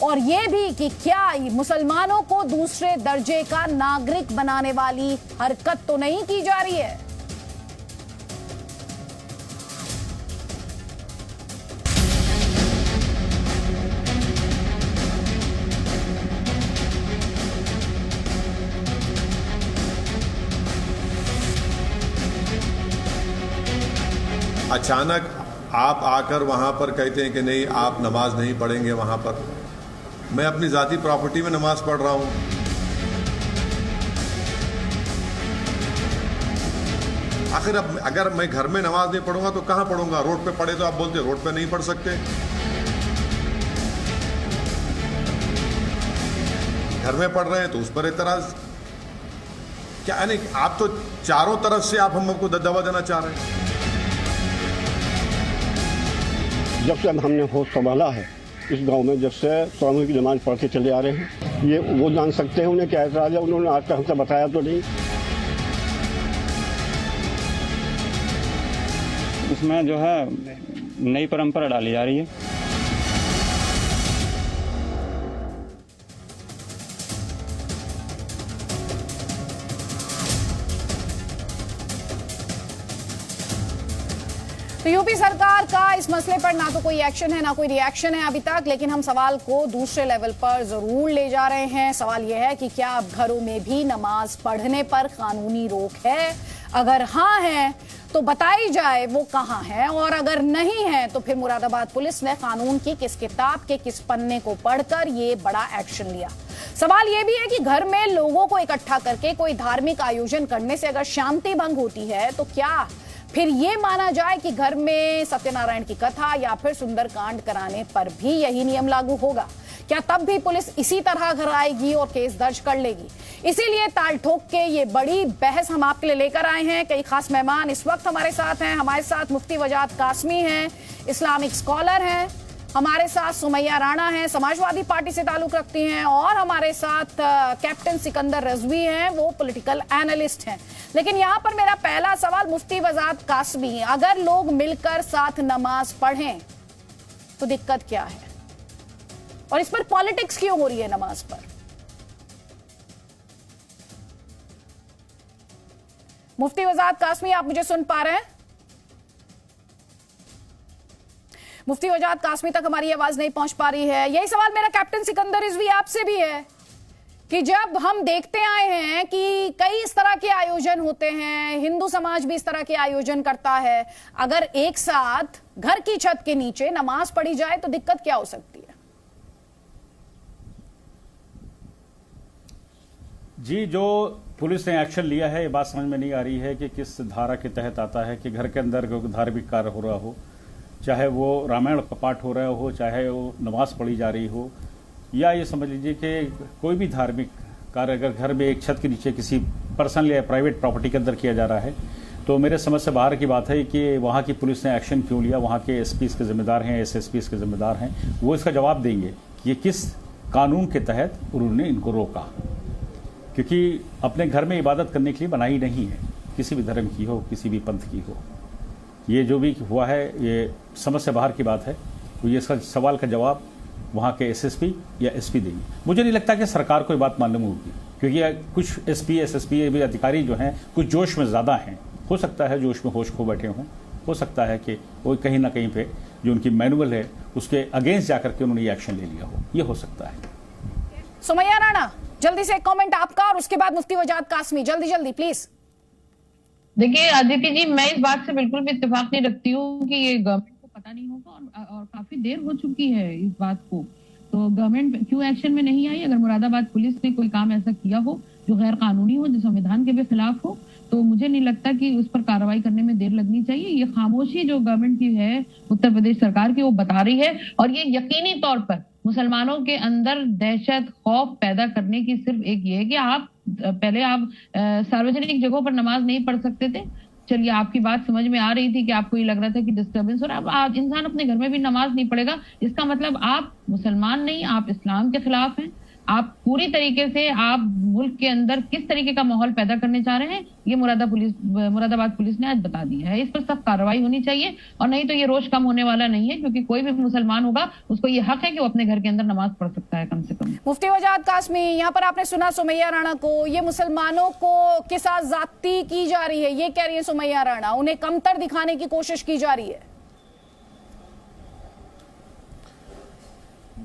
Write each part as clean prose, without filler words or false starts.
और ये भी कि क्या मुसलमानों को दूसरे दर्जे का नागरिक बनाने वाली हरकत तो नहीं की जा रही है। अचानक आप आकर वहां पर कहते हैं कि नहीं आप नमाज नहीं पढ़ेंगे वहां पर। मैं अपनी जाती प्रॉपर्टी में नमाज पढ़ रहा हूं। आखिर अब अगर मैं घर में नमाज नहीं पढ़ूंगा तो कहां पढ़ूंगा? रोड पे पढ़े तो आप बोलते रोड पे नहीं पढ़ सकते। घर में पढ़ रहे हैं तो उस पर एतराज क्या? यानी आप तो चारों तरफ से आप हमको दबा देना चाह रहे हैं। जब से हमने होश संभाला है इस गांव में, जब से तरावी की नमाज पढ़ के चले आ रहे हैं, ये वो जान सकते हैं उन्हें क्या एतराज है। उन्होंने आज तक हमसे बताया तो नहीं। इसमें जो है नई परंपरा डाली जा रही है। तो यूपी सरकार का इस मसले पर ना तो कोई एक्शन है ना कोई रिएक्शन है अभी तक, लेकिन हम सवाल को दूसरे लेवल पर जरूर ले जा रहे हैं। सवाल यह है कि क्या अब घरों में भी नमाज पढ़ने पर कानूनी रोक है? अगर हाँ है तो बताई जाए वो कहां है, और अगर नहीं है तो फिर मुरादाबाद पुलिस ने कानून की किस किताब के किस पन्ने को पढ़कर ये बड़ा एक्शन लिया। सवाल ये भी है कि घर में लोगों को इकट्ठा करके कोई धार्मिक आयोजन करने से अगर शांति भंग होती है तो क्या फिर ये माना जाए कि घर में सत्यनारायण की कथा या फिर सुंदरकांड कराने पर भी यही नियम लागू होगा? क्या तब भी पुलिस इसी तरह घर आएगी और केस दर्ज कर लेगी? इसीलिए ताल ठोक के ये बड़ी बहस हम आपके लिए लेकर आए हैं। कई खास मेहमान इस वक्त हमारे साथ हैं। हमारे साथ मुफ्ती वजाद कासमी हैं, इस्लामिक स्कॉलर हैं। हमारे साथ सुमैया राणा हैं, समाजवादी पार्टी से ताल्लुक रखती हैं, और हमारे साथ कैप्टन सिकंदर रजवी हैं, वो पॉलिटिकल एनालिस्ट हैं। लेकिन यहां पर मेरा पहला सवाल मुफ्ती वजाद कासमी, अगर लोग मिलकर साथ नमाज पढ़ें तो दिक्कत क्या है, और इस पर पॉलिटिक्स क्यों हो रही है नमाज पर? मुफ्ती वजाद कासमी, आप मुझे सुन पा रहे हैं? मुफ्ती वजाद कासमी तक हमारी आवाज नहीं पहुंच पा रही है। यही सवाल मेरा कैप्टन सिकंदर रिजवी आपसे भी है कि जब हम देखते आए हैं कि कई इस तरह के आयोजन होते हैं, हिंदू समाज भी इस तरह के आयोजन करता है, अगर एक साथ घर की छत के नीचे नमाज पढ़ी जाए तो दिक्कत क्या हो सकती है? जी, जो पुलिस ने एक्शन लिया है ये बात समझ में नहीं आ रही है कि किस धारा के तहत आता है कि घर के अंदर धार्मिक कार्य हो रहा हो, चाहे वो रामायण का पाठ हो रहा हो, चाहे वो नमाज पढ़ी जा रही हो, या ये समझ लीजिए कि कोई भी धार्मिक कार्य अगर घर में एक छत के नीचे किसी पर्सनल या प्राइवेट प्रॉपर्टी के अंदर किया जा रहा है तो मेरे समझ से बाहर की बात है कि वहाँ की पुलिस ने एक्शन क्यों लिया। वहाँ के एसपी इसके जिम्मेदार हैं, एसएसपी इसके जिम्मेदार हैं, वो इसका जवाब देंगे कि ये किस कानून के तहत उन्होंने इनको रोका। क्योंकि अपने घर में इबादत करने के लिए बनाई नहीं है, किसी भी धर्म की हो, किसी भी पंथ की हो। ये जो भी हुआ है ये समझ से बाहर की बात है। तो ये इसका सवाल का जवाब वहाँ के एसएसपी या एसपी देंगे। मुझे नहीं लगता कि सरकार को ये बात मालूम होगी, क्योंकि कुछ एसपी एसएसपी भी अधिकारी जो हैं कुछ जोश में ज़्यादा हैं। हो सकता है जोश में होश खो बैठे हों, हो सकता है कि वो कहीं ना कहीं पे जो उनकी मैनुअल है उसके अगेंस्ट जाकर के उन्होंने ये एक्शन ले लिया हो, ये हो सकता है। सुमैया राणा, जल्दी से एक कमेंट आपका और उसके बाद मुफ्ती वजाद कासमी, जल्दी जल्दी प्लीज। देखिए आदित्य जी, मैं इस बात से बिल्कुल भी इत्तेफाक नहीं रखती हूँ कि ये गवर्नमेंट को पता नहीं होगा, और काफी देर हो चुकी है इस बात को। तो गवर्नमेंट क्यों एक्शन में नहीं आई? अगर मुरादाबाद पुलिस ने कोई काम ऐसा किया हो जो गैर कानूनी हो, जो संविधान के भी खिलाफ हो, तो मुझे नहीं लगता कि उस पर कार्रवाई करने में देर लगनी चाहिए। ये खामोशी जो गवर्नमेंट की है, उत्तर प्रदेश सरकार की, वो बता रही है, और ये यकीनी तौर पर मुसलमानों के अंदर दहशत खौफ पैदा करने की सिर्फ एक ये है कि आप पहले आप सार्वजनिक जगहों पर नमाज नहीं पढ़ सकते थे। चलिए, आपकी बात समझ में आ रही थी कि आपको ये लग रहा था कि डिस्टर्बेंस हो रहा है। अब इंसान अपने घर में भी नमाज नहीं पढ़ेगा, इसका मतलब आप मुसलमान नहीं, आप इस्लाम के खिलाफ हैं। आप पूरी तरीके से आप मुल्क के अंदर किस तरीके का माहौल पैदा करने चाह रहे हैं, ये मुरादाबाद पुलिस ने आज बता दिया है। इस पर सख्त कार्रवाई होनी चाहिए, और नहीं तो ये रोष कम होने वाला नहीं है, क्योंकि कोई भी मुसलमान होगा उसको ये हक है कि वो अपने घर के अंदर नमाज पढ़ सकता है कम से कम। मुफ्ती वजाहत कासमी, यहाँ पर आपने सुना सुमैया राणा को, ये मुसलमानों को के साथ ज्यादती की जा रही है, ये कह रही है सुमैया राणा, उन्हें कमतर दिखाने की कोशिश की जा रही है।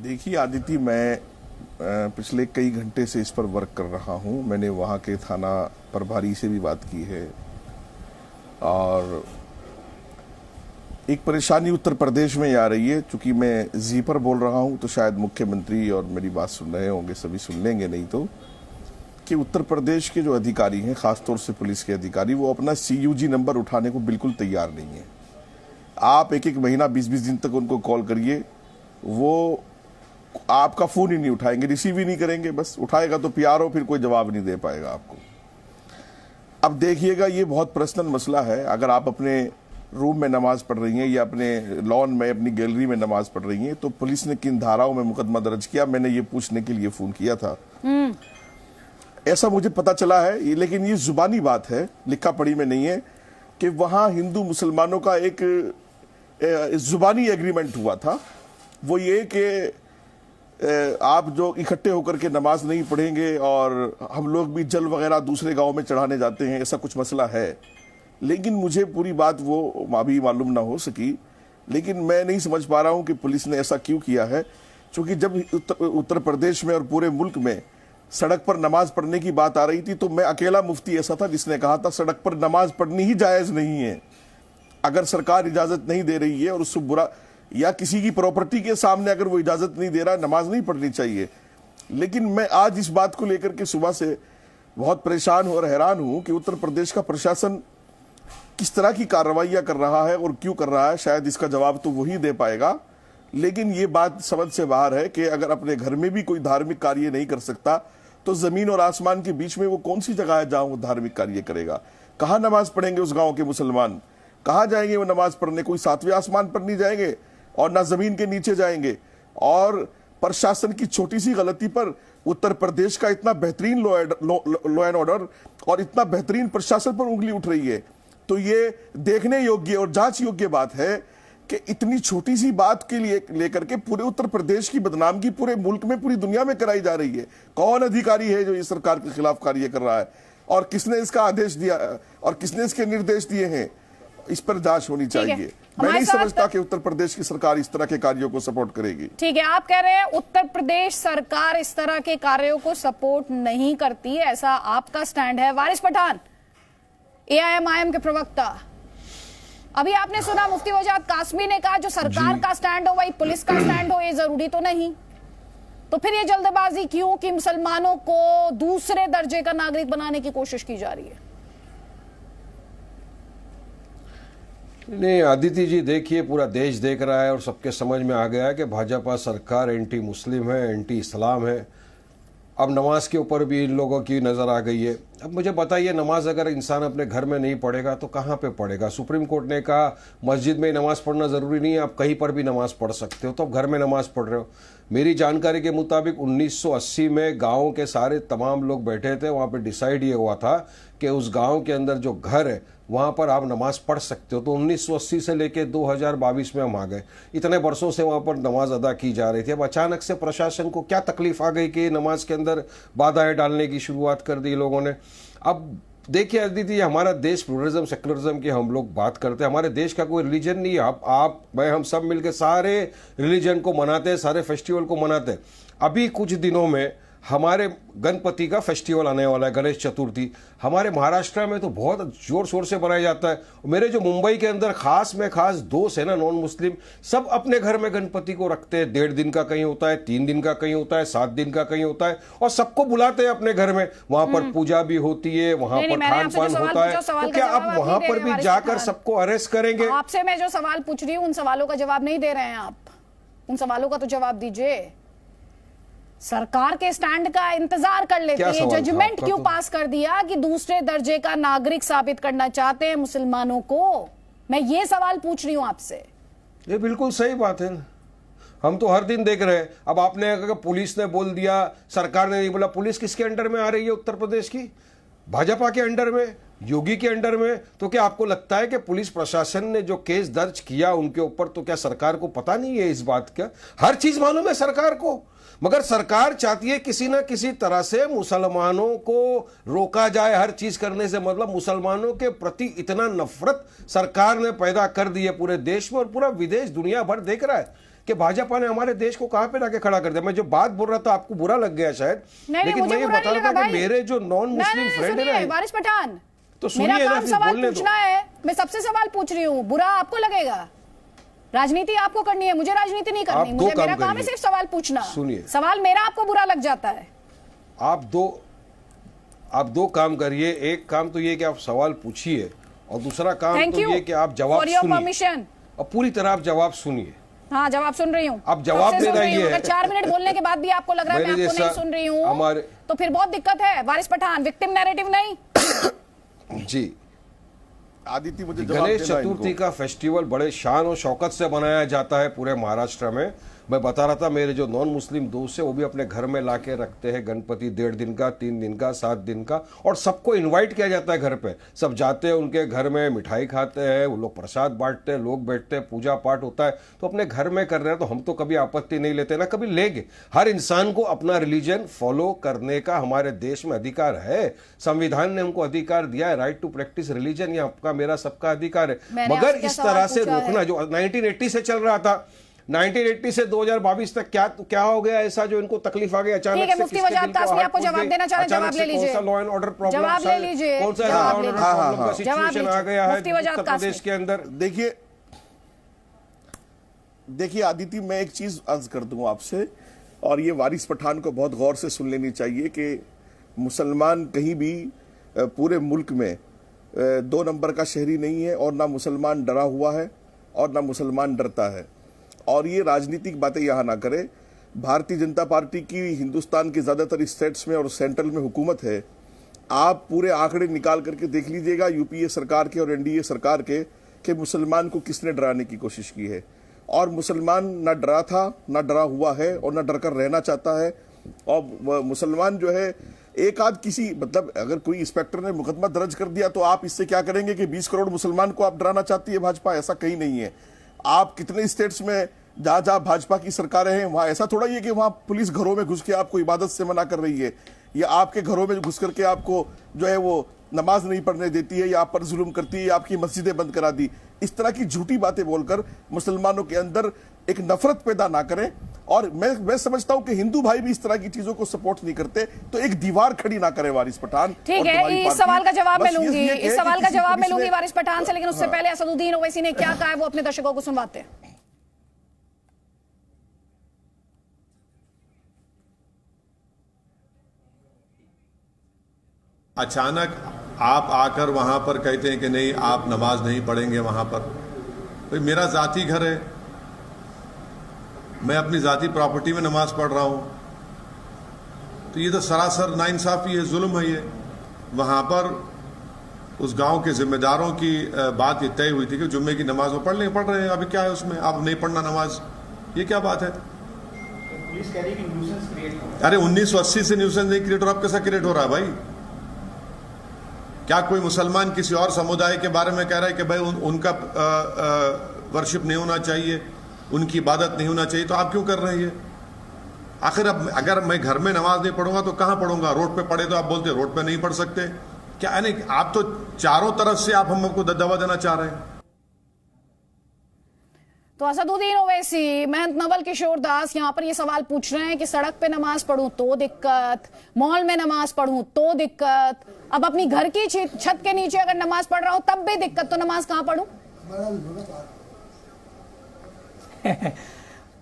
देखिए आदिति, मैं पिछले कई घंटे से इस पर वर्क कर रहा हूं। मैंने वहां के थाना प्रभारी से भी बात की है, और एक परेशानी उत्तर प्रदेश में आ रही है। चूंकि मैं जी पर बोल रहा हूं तो शायद मुख्यमंत्री और मेरी बात सुन रहे होंगे, सभी सुन लेंगे, नहीं तो कि उत्तर प्रदेश के जो अधिकारी हैं, खासतौर से पुलिस के अधिकारी, वो अपना CUG नंबर उठाने को बिल्कुल तैयार नहीं है। आप एक महीना 20 दिन तक उनको कॉल करिए, वो आपका फोन ही नहीं उठाएंगे, रिसीव ही नहीं करेंगे। बस उठाएगा तो PRO, फिर कोई जवाब नहीं दे पाएगा आपको। अब देखिएगा, ये बहुत पर्सनल मसला है। अगर आप अपने रूम में नमाज पढ़ रही हैं या अपने लॉन में, अपनी गैलरी में नमाज पढ़ रही हैं, तो पुलिस ने किन धाराओं में मुकदमा दर्ज किया, मैंने ये पूछने के लिए फोन किया था। ऐसा मुझे पता चला है, लेकिन ये जुबानी बात है, लिखा पढ़ी में नहीं है, कि वहां हिंदू मुसलमानों का एक जुबानी एग्रीमेंट हुआ था। वो ये कि आप जो इकट्ठे होकर के नमाज नहीं पढ़ेंगे, और हम लोग भी जल वगैरह दूसरे गांव में चढ़ाने जाते हैं, ऐसा कुछ मसला है। लेकिन मुझे पूरी बात वो अभी मालूम ना हो सकी, लेकिन मैं नहीं समझ पा रहा हूं कि पुलिस ने ऐसा क्यों किया है। क्योंकि जब उत्तर प्रदेश में और पूरे मुल्क में सड़क पर नमाज पढ़ने की बात आ रही थी, तो मैं अकेला मुफ्ती ऐसा था जिसने कहा था सड़क पर नमाज पढ़नी ही जायज़ नहीं है। अगर सरकार इजाज़त नहीं दे रही है, और उससे बुरा, या किसी की प्रॉपर्टी के सामने अगर वो इजाजत नहीं दे रहा है, नमाज नहीं पढ़नी चाहिए। लेकिन मैं आज इस बात को लेकर के सुबह से बहुत परेशान और हैरान हूं कि उत्तर प्रदेश का प्रशासन किस तरह की कार्रवाइयां कर रहा है और क्यों कर रहा है। शायद इसका जवाब तो वही दे पाएगा, लेकिन ये बात समझ से बाहर है कि अगर अपने घर में भी कोई धार्मिक कार्य नहीं कर सकता, तो जमीन और आसमान के बीच में वो कौन सी जगह है जहां वो धार्मिक कार्य करेगा। कहाँ नमाज पढ़ेंगे उस गाँव के मुसलमान, कहाँ जाएंगे वो नमाज पढ़ने? कोई 7वें आसमान पर नहीं जाएंगे, और ना जमीन के नीचे जाएंगे। और प्रशासन की छोटी सी गलती पर उत्तर प्रदेश का इतना बेहतरीन लॉ एंड ऑर्डर और इतना बेहतरीन प्रशासन पर उंगली उठ रही है। तो ये देखने योग्य और जांच योग्य बात है कि इतनी छोटी सी बात के लिए लेकर के पूरे उत्तर प्रदेश की बदनामगी पूरे मुल्क में, पूरी दुनिया में कराई जा रही है। कौन अधिकारी है जो इस सरकार के खिलाफ कार्य कर रहा है, और किसने इसका आदेश दिया, और किसने इसके निर्देश दिए हैं? इस पर जांच होनी चाहिए। मैं नहीं समझता कि उत्तर प्रदेश की सरकार इस तरह के कार्यों को सपोर्ट करेगी। ठीक है, आप कह रहे हैं उत्तर प्रदेश सरकार इस तरह के कार्यों को सपोर्ट नहीं करती, ऐसा आपका स्टैंड है। वारिस पठान, AIM के प्रवक्ता, अभी आपने सुना मुफ्ती वजाहत कासमी ने कहा जो सरकार का स्टैंड हो वही पुलिस का स्टैंड हो, ये जरूरी तो नहीं। तो फिर ये जल्दबाजी क्यों कि मुसलमानों को दूसरे दर्जे का नागरिक बनाने की कोशिश की जा रही है? नहीं आदिति जी, देखिए पूरा देश देख रहा है और सबके समझ में आ गया है कि भाजपा सरकार एंटी मुस्लिम है, एंटी इस्लाम है। अब नमाज के ऊपर भी इन लोगों की नज़र आ गई है। अब मुझे बताइए, नमाज अगर इंसान अपने घर में नहीं पढ़ेगा तो कहाँ पे पढ़ेगा? सुप्रीम कोर्ट ने कहा मस्जिद में नमाज पढ़ना ज़रूरी नहीं है, आप कहीं पर भी नमाज पढ़ सकते हो, तो आप घर में नमाज पढ़ रहे हो। मेरी जानकारी के मुताबिक 1980 में गाँव के सारे तमाम लोग बैठे थे, वहाँ पर डिसाइड ये हुआ था कि उस गाँव के अंदर जो घर है वहाँ पर आप नमाज पढ़ सकते हो। तो 1980 से लेके 2022 में हम आ गए, इतने वर्षों से वहाँ पर नमाज अदा की जा रही थी। अब अचानक से प्रशासन को क्या तकलीफ आ गई कि नमाज के अंदर बाधाएं डालने की शुरुआत कर दी लोगों ने। अब देखिए अदिति, हमारा देश प्लुरलिज्म सेक्युलरिज्म की हम लोग बात करते हैं, हमारे देश का कोई रिलीजन नहीं है। आप मैं हम सब मिलकर सारे रिलीजन को मनाते हैं, सारे फेस्टिवल को मनाते हैं। अभी कुछ दिनों में हमारे गणपति का फेस्टिवल आने वाला है, गणेश चतुर्थी। हमारे महाराष्ट्र में तो बहुत जोर शोर से मनाया जाता है। मेरे जो मुंबई के अंदर खास में खास दोस्त है ना नॉन मुस्लिम, सब अपने घर में गणपति को रखते हैं। 1.5 दिन का कहीं होता है, 3 दिन का कहीं होता है, 7 दिन का कहीं होता है, और सबको बुलाते हैं अपने घर में। वहां पर पूजा भी होती है, वहां पर खान पान होता है। तो क्या आप वहां पर भी जाकर सबको अरेस्ट करेंगे? आपसे मैं जो सवाल पूछ रही हूँ उन सवालों का जवाब नहीं दे रहे हैं आप। उन सवालों का तो जवाब दीजिए। सरकार के स्टैंड का इंतजार कर लेती है, जजमेंट क्यों पास कर दिया कि दूसरे दर्जे का नागरिक साबित करना चाहते हैं मुसलमानों को? मैं ये सवाल पूछ रही हूं आपसे। ये बिल्कुल सही बात है। हम तो हर दिन देख रहे हैं। अब आपने अगर पुलिस ने बोल दिया, सरकार ने नहीं बोला, पुलिस किसके अंडर में आ रही है उत्तर प्रदेश की? भाजपा के अंडर में, योगी के अंडर में। तो क्या आपको लगता है कि पुलिस प्रशासन ने जो केस दर्ज किया उनके ऊपर, तो क्या सरकार को पता नहीं है इस बात का? हर चीज मालूम है सरकार को, मगर सरकार चाहती है किसी ना किसी तरह से मुसलमानों को रोका जाए हर चीज करने से। मतलब मुसलमानों के प्रति इतना नफरत सरकार ने पैदा कर दी है पूरे देश में, और पूरा विदेश दुनिया भर देख रहा है कि भाजपा ने हमारे देश को कहां पे लाके खड़ा कर दिया। मैं जो बात बोल रहा था आपको बुरा लग गया शायद, लेकिन मैं ये बता रहा था कि मेरे जो नॉन मुस्लिम फ्रेंड है ना, वारिस पठान, तो सुनिए ना, फिर सवाल बोलने पूछना है। मैं सबसे सवाल पूछ रही हूँ, बुरा आपको लगेगा? राजनीति आपको करनी है, मुझे राजनीति नहीं करनी। मुझे मेरा काम है सिर्फ सवाल पूछना। सुनिए, सवाल मेरा आपको बुरा लग जाता है। आप दो काम करिए। एक काम तो ये कि आप सवाल पूछिए, और दूसरा काम तो ये कि आप जवाब सुनिए। और पूरी तरह आप जवाब सुनिए। हाँ, जवाब सुन रही हूँ। अब जवाब दे रही है। अगर 4 मिनट बोलने के बाद भी आपको लग रहा है मैं आपको नहीं सुन रही हूँ, तो फिर बहुत दिक्कत है। वारिस पठान, विक्टिम नैरेटिव नहीं। जी, आदित्य, मुझे गणेश चतुर्थी का फेस्टिवल बड़े शान और शौकत से मनाया जाता है पूरे महाराष्ट्र में। मैं बता रहा था, मेरे जो नॉन मुस्लिम दोस्त है वो भी अपने घर में लाके रखते हैं गणपति, 1.5 दिन का, 3 दिन का, 7 दिन का, और सबको इनवाइट किया जाता है घर पे। सब जाते हैं उनके घर में, मिठाई खाते हैं, वो लोग प्रसाद बांटते हैं, लोग बैठते हैं, पूजा पाठ होता है। तो अपने घर में कर रहे हैं तो हम तो कभी आपत्ति नहीं लेते, ना कभी लेंगे। हर इंसान को अपना रिलीजन फॉलो करने का हमारे देश में अधिकार है। संविधान ने हमको अधिकार दिया है, राइट टू प्रैक्टिस रिलीजन, ये आपका मेरा सबका अधिकार है। मगर इस तरह से रोकना जो 1980 से चल रहा था, 1980 से 2022 तक क्या हो गया ऐसा जो इनको तकलीफ आ गई अचानक से? मुफ्ती वजाहत कासमी आपको जवाब देना चाह रहे हैं, जवाब ले लीजिए। कौन सा लॉ एंड ऑर्डर प्रॉब्लम, जवाब ले लीजिए। कौन सा लॉ एंड ऑर्डर प्रॉब्लम का सिचुएशन आ गया है उत्तर प्रदेश के अंदर? देखिए आदित्य, मैं एक चीज अर्ज कर दूं आपसे, और ये वारिस पठान को बहुत गौर से सुन लेनी चाहिए कि मुसलमान कहीं भी पूरे मुल्क में 2 नंबर का शहरी नहीं है, और ना मुसलमान डरा हुआ है और ना मुसलमान डरता है। और ये राजनीतिक बातें यहाँ ना करें। भारतीय जनता पार्टी की हिंदुस्तान के ज्यादातर स्टेट्स में और सेंट्रल में हुकूमत है। आप पूरे आंकड़े निकाल करके देख लीजिएगा यूपीए सरकार के और एनडीए सरकार के, कि मुसलमान को किसने डराने की कोशिश की है। और मुसलमान ना डरा था, ना डरा हुआ है, और ना डरकर रहना चाहता है। और मुसलमान जो है, एक आध किसी, मतलब अगर कोई इंस्पेक्टर ने मुकदमा दर्ज कर दिया तो आप इससे क्या करेंगे कि 20 करोड़ मुसलमान को आप डराना चाहती है भाजपा? ऐसा कहीं नहीं है। आप कितने स्टेट्स में जहां जहां भाजपा की सरकारें हैं वहां ऐसा थोड़ा ही है कि वहां पुलिस घरों में घुस के आपको इबादत से मना कर रही है, या आपके घरों में घुस करके आपको जो है वो नमाज नहीं पढ़ने देती है, या आप पर जुल्म करती है, या आपकी मस्जिदें बंद करा दी। इस तरह की झूठी बातें बोलकर मुसलमानों के अंदर एक नफरत पैदा ना करें। और मैं समझता हूं कि हिंदू भाई भी इस तरह की चीजों को सपोर्ट नहीं करते, तो एक दीवार खड़ी ना करे वारिस पठान। ठीक है, इस सवाल का जवाब मैं लूंगी, इस सवाल का जवाब मैं लूंगी वारिस पठान से, लेकिन उससे पहले असदुद्दीन ओवैसी ने क्या कहा है वो अपने दर्शकों को सुनवाते हैं। अचानक आप आकर वहां पर कहते हैं कि नहीं आप नमाज नहीं पढ़ेंगे वहां पर। भाई मेरा जाती घर है, मैं अपनी जाती प्रॉपर्टी में नमाज पढ़ रहा हूं, तो ये तो सरासर नाइंसाफी है, जुल्म है ये। वहां पर उस गांव के जिम्मेदारों की बात ये तय हुई थी कि जुम्मे की नमाज वो पढ़ रहे हैं, अभी क्या है उसमें, आप नहीं पढ़ना नमाज, ये क्या बात है? पुलिस कह रही है कि न्यूसेंस क्रिएट हो रहा है। अरे 1980 से न्यूसेंस नहीं क्रिएट हो रहा, अब कैसा क्रिएट हो रहा है भाई? क्या कोई मुसलमान किसी और समुदाय के बारे में कह रहा है कि भाई उनका वर्शिप नहीं होना चाहिए, उनकी इबादत नहीं होना चाहिए, तो आप क्यों कर रहे हैं ये? आखिर अब अगर मैं घर में नमाज नहीं पढ़ूंगा तो कहां पढ़ूंगा? रोड पे पढ़े तो आप बोलते रोड पे नहीं पढ़ सकते क्या? यानी आप तो चारों तरफ से आप हमको दवा देना चाह रहे हैं। तो असदुद्दीन ओवैसी, महंत नवल किशोर दास यहाँ पर ये सवाल पूछ रहे हैं कि सड़क पे नमाज पढ़ूं तो दिक्कत, मॉल में नमाज पढ़ूं तो दिक्कत, अब अपनी घर की छत के नीचे अगर नमाज पढ़ रहा हूं तब भी दिक्कत, तो नमाज कहां पढ़ूं?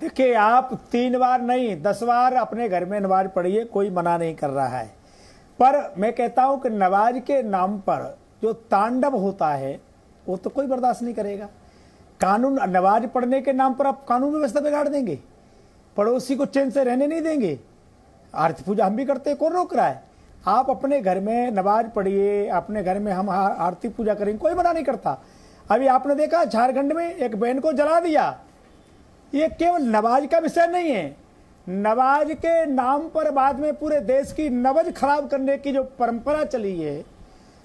देखिए, आप 3 बार नहीं 10 बार अपने घर में नमाज पढ़िए, कोई मना नहीं कर रहा है। पर मैं कहता हूं कि नमाज के नाम पर जो तांडव होता है वो तो कोई बर्दाश्त नहीं करेगा। कानून, नमाज पढ़ने के नाम पर आप कानून व्यवस्था बिगाड़ देंगे, पड़ोसी को चैन से रहने नहीं देंगे। आरती पूजा हम भी करते हैं, कौन रोक रहा है? आप अपने घर में नमाज पढ़िए, अपने घर में हम आरती पूजा करेंगे, कोई मना नहीं करता। अभी आपने देखा झारखंड में एक बहन को जला दिया, ये केवल नमाज का विषय नहीं है। नमाज के नाम पर बाद में पूरे देश की नबज खराब करने की जो परंपरा चली है,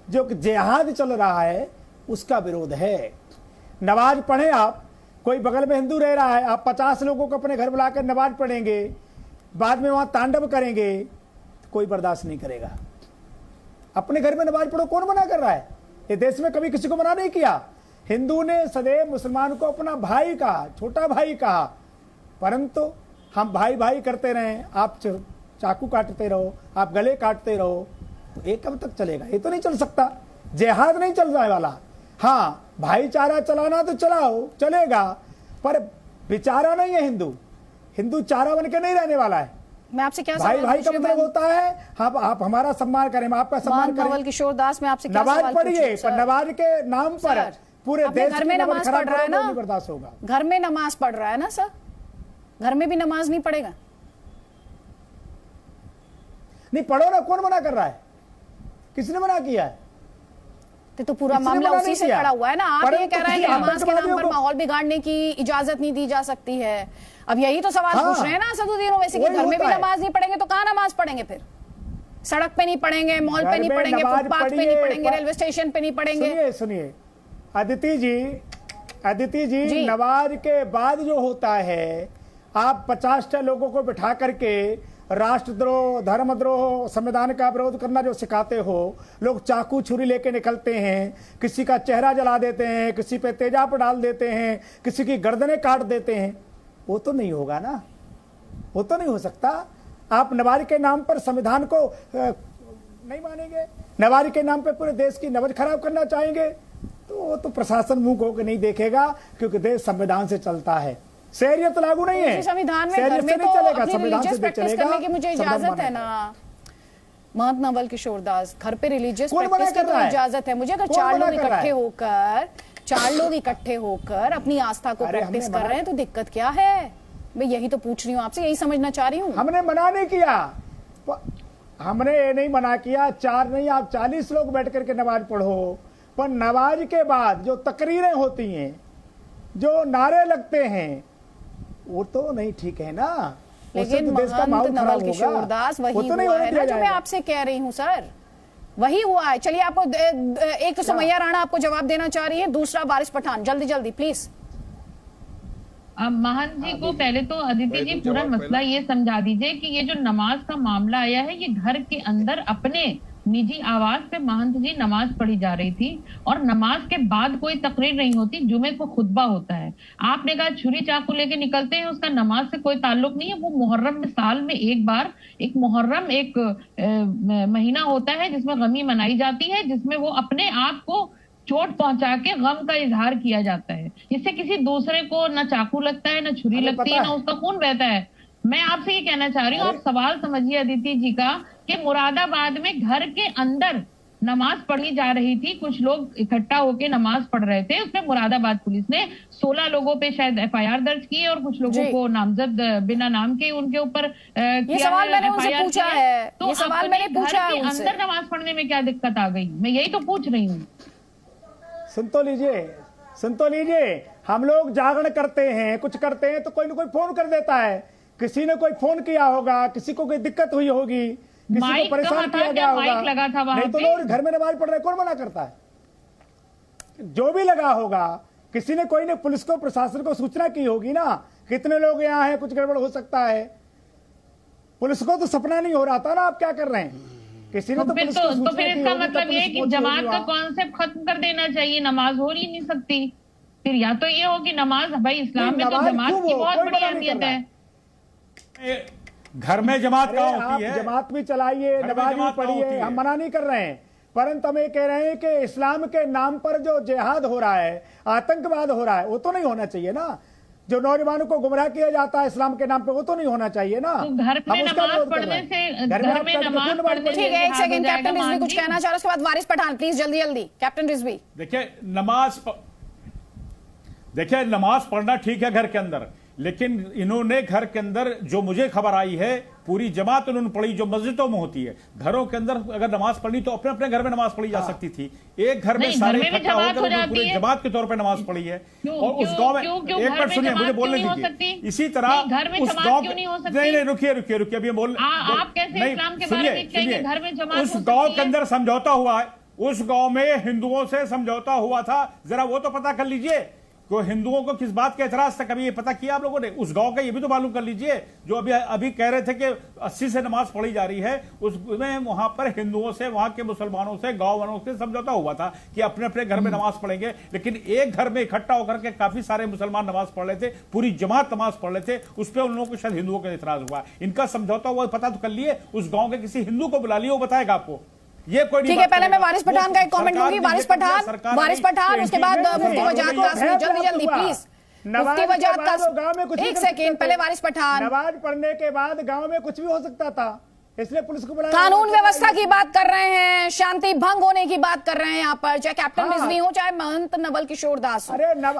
जो जिहाद चल रहा है, उसका विरोध है। नमाज पढ़ें आप, कोई बगल में हिंदू रह रहा है, आप 50 लोगों को अपने घर बुलाकर नमाज पढ़ेंगे, बाद में वहां तांडव करेंगे, तो कोई बर्दाश्त नहीं करेगा। अपने घर में नमाज पढ़ो, कौन मना कर रहा है? ये देश में कभी किसी को मना नहीं किया। हिंदू ने सदैव मुसलमान को अपना भाई कहा, छोटा भाई कहा, परंतु हम भाई भाई करते रहे, आप चाकू काटते रहो, आप गले काटते रहो, तो ये कब तक चलेगा? ये तो नहीं चल सकता। जिहाद नहीं चल जाने वाला। हाँ, भाईचारा चलाना तो चलाओ, चलेगा, पर बेचारा नहीं है हिंदू। हिंदू चारा बन के नहीं रहने वाला है। मैं आपसे क्या भाई भाई का मतलब होता है आप हमारा सम्मान करें, हम आपका सम्मान करें। नवल किशोर दास, मैं आपसे क्या नमाज पढ़िए, पर नमाज के नाम पर पूरे देश घर में नमाज पढ़ रहा है ना, बर्दाश्त होगा। घर में नमाज पढ़ रहा है ना सर, घर में भी नमाज नहीं पढ़ेगा? नहीं पढ़ो ना, कौन मना कर रहा है? किसने मना किया है? तो पूरा मामला उसी से खड़ा हुआ है ना। आप ये कह रहे हैं कि नमाज के नाम पर माहौल बिगाड़ने की इजाजत नहीं दी जा सकती है। अब यही तो सवाल पूछ रहे हैं ना असदुद्दीन ओवैसी कि घर में भी नमाज नहीं पढ़ेंगे तो कहाँ नमाज पढ़ेंगे? फिर सड़क पे नहीं पढ़ेंगे, मॉल पे नहीं पढ़ेंगे, फुटपाथ पे नहीं पढ़ेंगे, रेलवे स्टेशन पे नहीं पढ़ेंगे। सुनिए अदिति जी, नमाज के बाद जो होता है, आप 50 लोगों को बिठा करके राष्ट्रद्रोह, धर्मद्रोह, संविधान का विरोध करना जो सिखाते हो, लोग चाकू छुरी लेके निकलते हैं, किसी का चेहरा जला देते हैं, किसी पे तेजाब डाल देते हैं, किसी की गर्दनें काट देते हैं, वो तो नहीं होगा ना, वो तो नहीं हो सकता। आप नमाज के नाम पर संविधान को नहीं मानेंगे, नमाज के नाम पर पूरे देश की नबज खराब करना चाहेंगे, तो वो तो प्रशासन मुंह को नहीं देखेगा, क्योंकि देश संविधान से चलता है। शहरियत लागू नहीं है संविधान में, घर में तो अपनी रिलीजियस प्रैक्टिस करने की मुझे इजाजत है ना। महंत नवल किशोर दास, घर पे रिलीजियस प्रैक्टिस की तो इजाजत है मुझे। अगर 4 लोग इकट्ठे होकर अपनी आस्था को प्रैक्टिस कर रहे हैं तो दिक्कत क्या है? मैं यही तो पूछ रही हूँ आपसे, यही समझना चाह रही हूँ। हमने मना नहीं किया, हमने ये नहीं मना किया, 4 नहीं आप 40 लोग बैठ करके नमाज पढ़ो, पर नमाज के बाद जो तकरीरें होती हैं, जो नारे लगते हैं, वो तो नहीं ठीक है ना। लेकिन महंत नवल किशोर दास वही तो हुआ है ना जो मैं आपसे कह रही हूँ सर, वही हुआ है। चलिए आपको एक तो समैया राणा आपको जवाब देना चाह रही है, दूसरा वारिस पठान, जल्दी जल्दी प्लीज। महंत जी को पहले तो अदिति जी पूरा मसला ये समझा दीजिए कि ये जो नमाज का मामला आया है, ये घर के अंदर अपने निजी आवाज पे महंत जी नमाज पढ़ी जा रही थी, और नमाज के बाद कोई तकरीर नहीं होती, जुमे को खुतबा होता है। आपने कहा छुरी चाकू लेके निकलते हैं, उसका नमाज से कोई ताल्लुक नहीं है। वो मुहर्रम में साल में एक बार, एक मुहर्रम एक महीना होता है जिसमें गमी मनाई जाती है, जिसमें वो अपने आप को चोट पहुंचा के गम का इजहार किया जाता है। इससे किसी दूसरे को ना चाकू लगता है, ना छुरी लगती है, ना उसका खून बहता है। मैं आपसे ये कहना चाह रही हूँ, आप सवाल समझिए अदिति जी का, कि मुरादाबाद में घर के अंदर नमाज पढ़ी जा रही थी, कुछ लोग इकट्ठा होकर नमाज पढ़ रहे थे, उसमें मुरादाबाद पुलिस ने 16 लोगों पे शायद FIR दर्ज की और कुछ लोगों को नामजद बिना नाम के उनके ऊपर ये सवाल मैंने उनसे पूछा है, तो ये सवाल मैंने पूछा है उनसे। अंदर नमाज पढ़ने में क्या दिक्कत आ गई? मैं यही तो पूछ रही हूँ। सुन तो लीजिए, हम लोग जागरण करते हैं, कुछ करते हैं तो कोई ना कोई फोन कर देता है, किसी ने कोई फोन किया होगा, किसी को कोई दिक्कत हुई होगी, किसी को परेशान किया गया होगा, लगा था वहां नहीं तो लोग घर में नमाज पढ़ रहे, कौन मना करता है? जो भी लगा होगा, किसी ने कोई ने पुलिस को, प्रशासन को सूचना की होगी ना, कितने लोग यहाँ हैं, कुछ गड़बड़ हो सकता है। पुलिस को तो सपना नहीं हो रहा था ना आप क्या कर रहे हैं, किसी ने तो पुलिस को सूचना तो फिर इसका मतलब ये कि जमात का कॉन्सेप्ट खत्म कर देना चाहिए, नमाज हो ही नहीं सकती। फिर या तो ये हो कि नमाज, भाई इस्लाम में तो जमात की बहुत बड़ी अहमियत है। घर में जमात का होती है, जमात भी चलाइए, नमाज भी पढ़िए, हम मना नहीं कर रहे हैं, परंतु हम ये कह रहे हैं कि इस्लाम के नाम पर जो जिहाद हो रहा है, आतंकवाद हो रहा है, वो तो नहीं होना चाहिए ना। जो नौजवानों को गुमराह किया जाता है इस्लाम के नाम पे, वो तो नहीं होना चाहिए ना। तो घर में नमाज पढ़ने से, घर में नमाज पढ़ने से, ठीक है, एक सेकंड, कैप्टन रिजवी कुछ कहना चाह रहे, उसके बाद वारिस पठान प्लीज जल्दी जल्दी। कैप्टन रिजवी, देखिए नमाज पढ़ना ठीक है घर के अंदर, लेकिन इन्होंने घर के अंदर, जो मुझे खबर आई है पूरी जमात उन्होंने पढ़ी जो मस्जिदों में होती है। घरों के अंदर अगर नमाज पढ़नी तो अपने अपने घर में नमाज पढ़ी जा सकती थी। एक घर में सारे इकट्ठा होकर पूरे जमात के तौर पर नमाज पढ़ी है। और उस गांव में एक मिनट सुनिए, मुझे बोलने दीजिए। इसी तरह उस गांव नहीं रुकिए अभी बोल नहीं, उस गांव के अंदर समझौता हुआ है, उस गांव में हिंदुओं से समझौता हुआ था, जरा वो तो पता कर लीजिए कि हिंदुओं को किस बात का एतराज था, कभी ये पता किया आप लोगों ने? उस गांव का ये भी तो मालूम कर लीजिए। जो अभी कह रहे थे कि 80 से नमाज पढ़ी जा रही है, उसमें वहां पर हिंदुओं से, वहां के मुसलमानों से, गांव वालों से समझौता हुआ था कि अपने अपने घर में नमाज पढ़ेंगे। लेकिन एक घर में इकट्ठा होकर के काफी सारे मुसलमान नमाज पढ़ रहे थे, पूरी जमात नमाज पढ़ रहे थे, उस पर उन लोगों को शायद हिंदुओं का एतराज हुआ। इनका समझौता हुआ पता तो कर लिए, उस गाँव के किसी हिंदू को बुला लिए, वो बताएगा आपको। ये कोई ठीक है, पहले मैं वारिस पठान का एक कमेंट लूंगी। वारिस पठान, उसके बाद मुफ्ती वजाद कासमी, जल्दी प्लीज। मुफ्ती वजाद कासमी, एक सेकेंड, पहले वारिस पठान। नमाज पढ़ने के बाद गांव में कुछ भी हो सकता था, इसलिए पुलिस को बुलाया। कानून व्यवस्था की बात कर रहे हैं, शांति भंग होने की बात कर रहे हैं यहाँ पर, चाहे कैप्टन रिजवी हो, चाहे महंत नवल किशोर दास हो।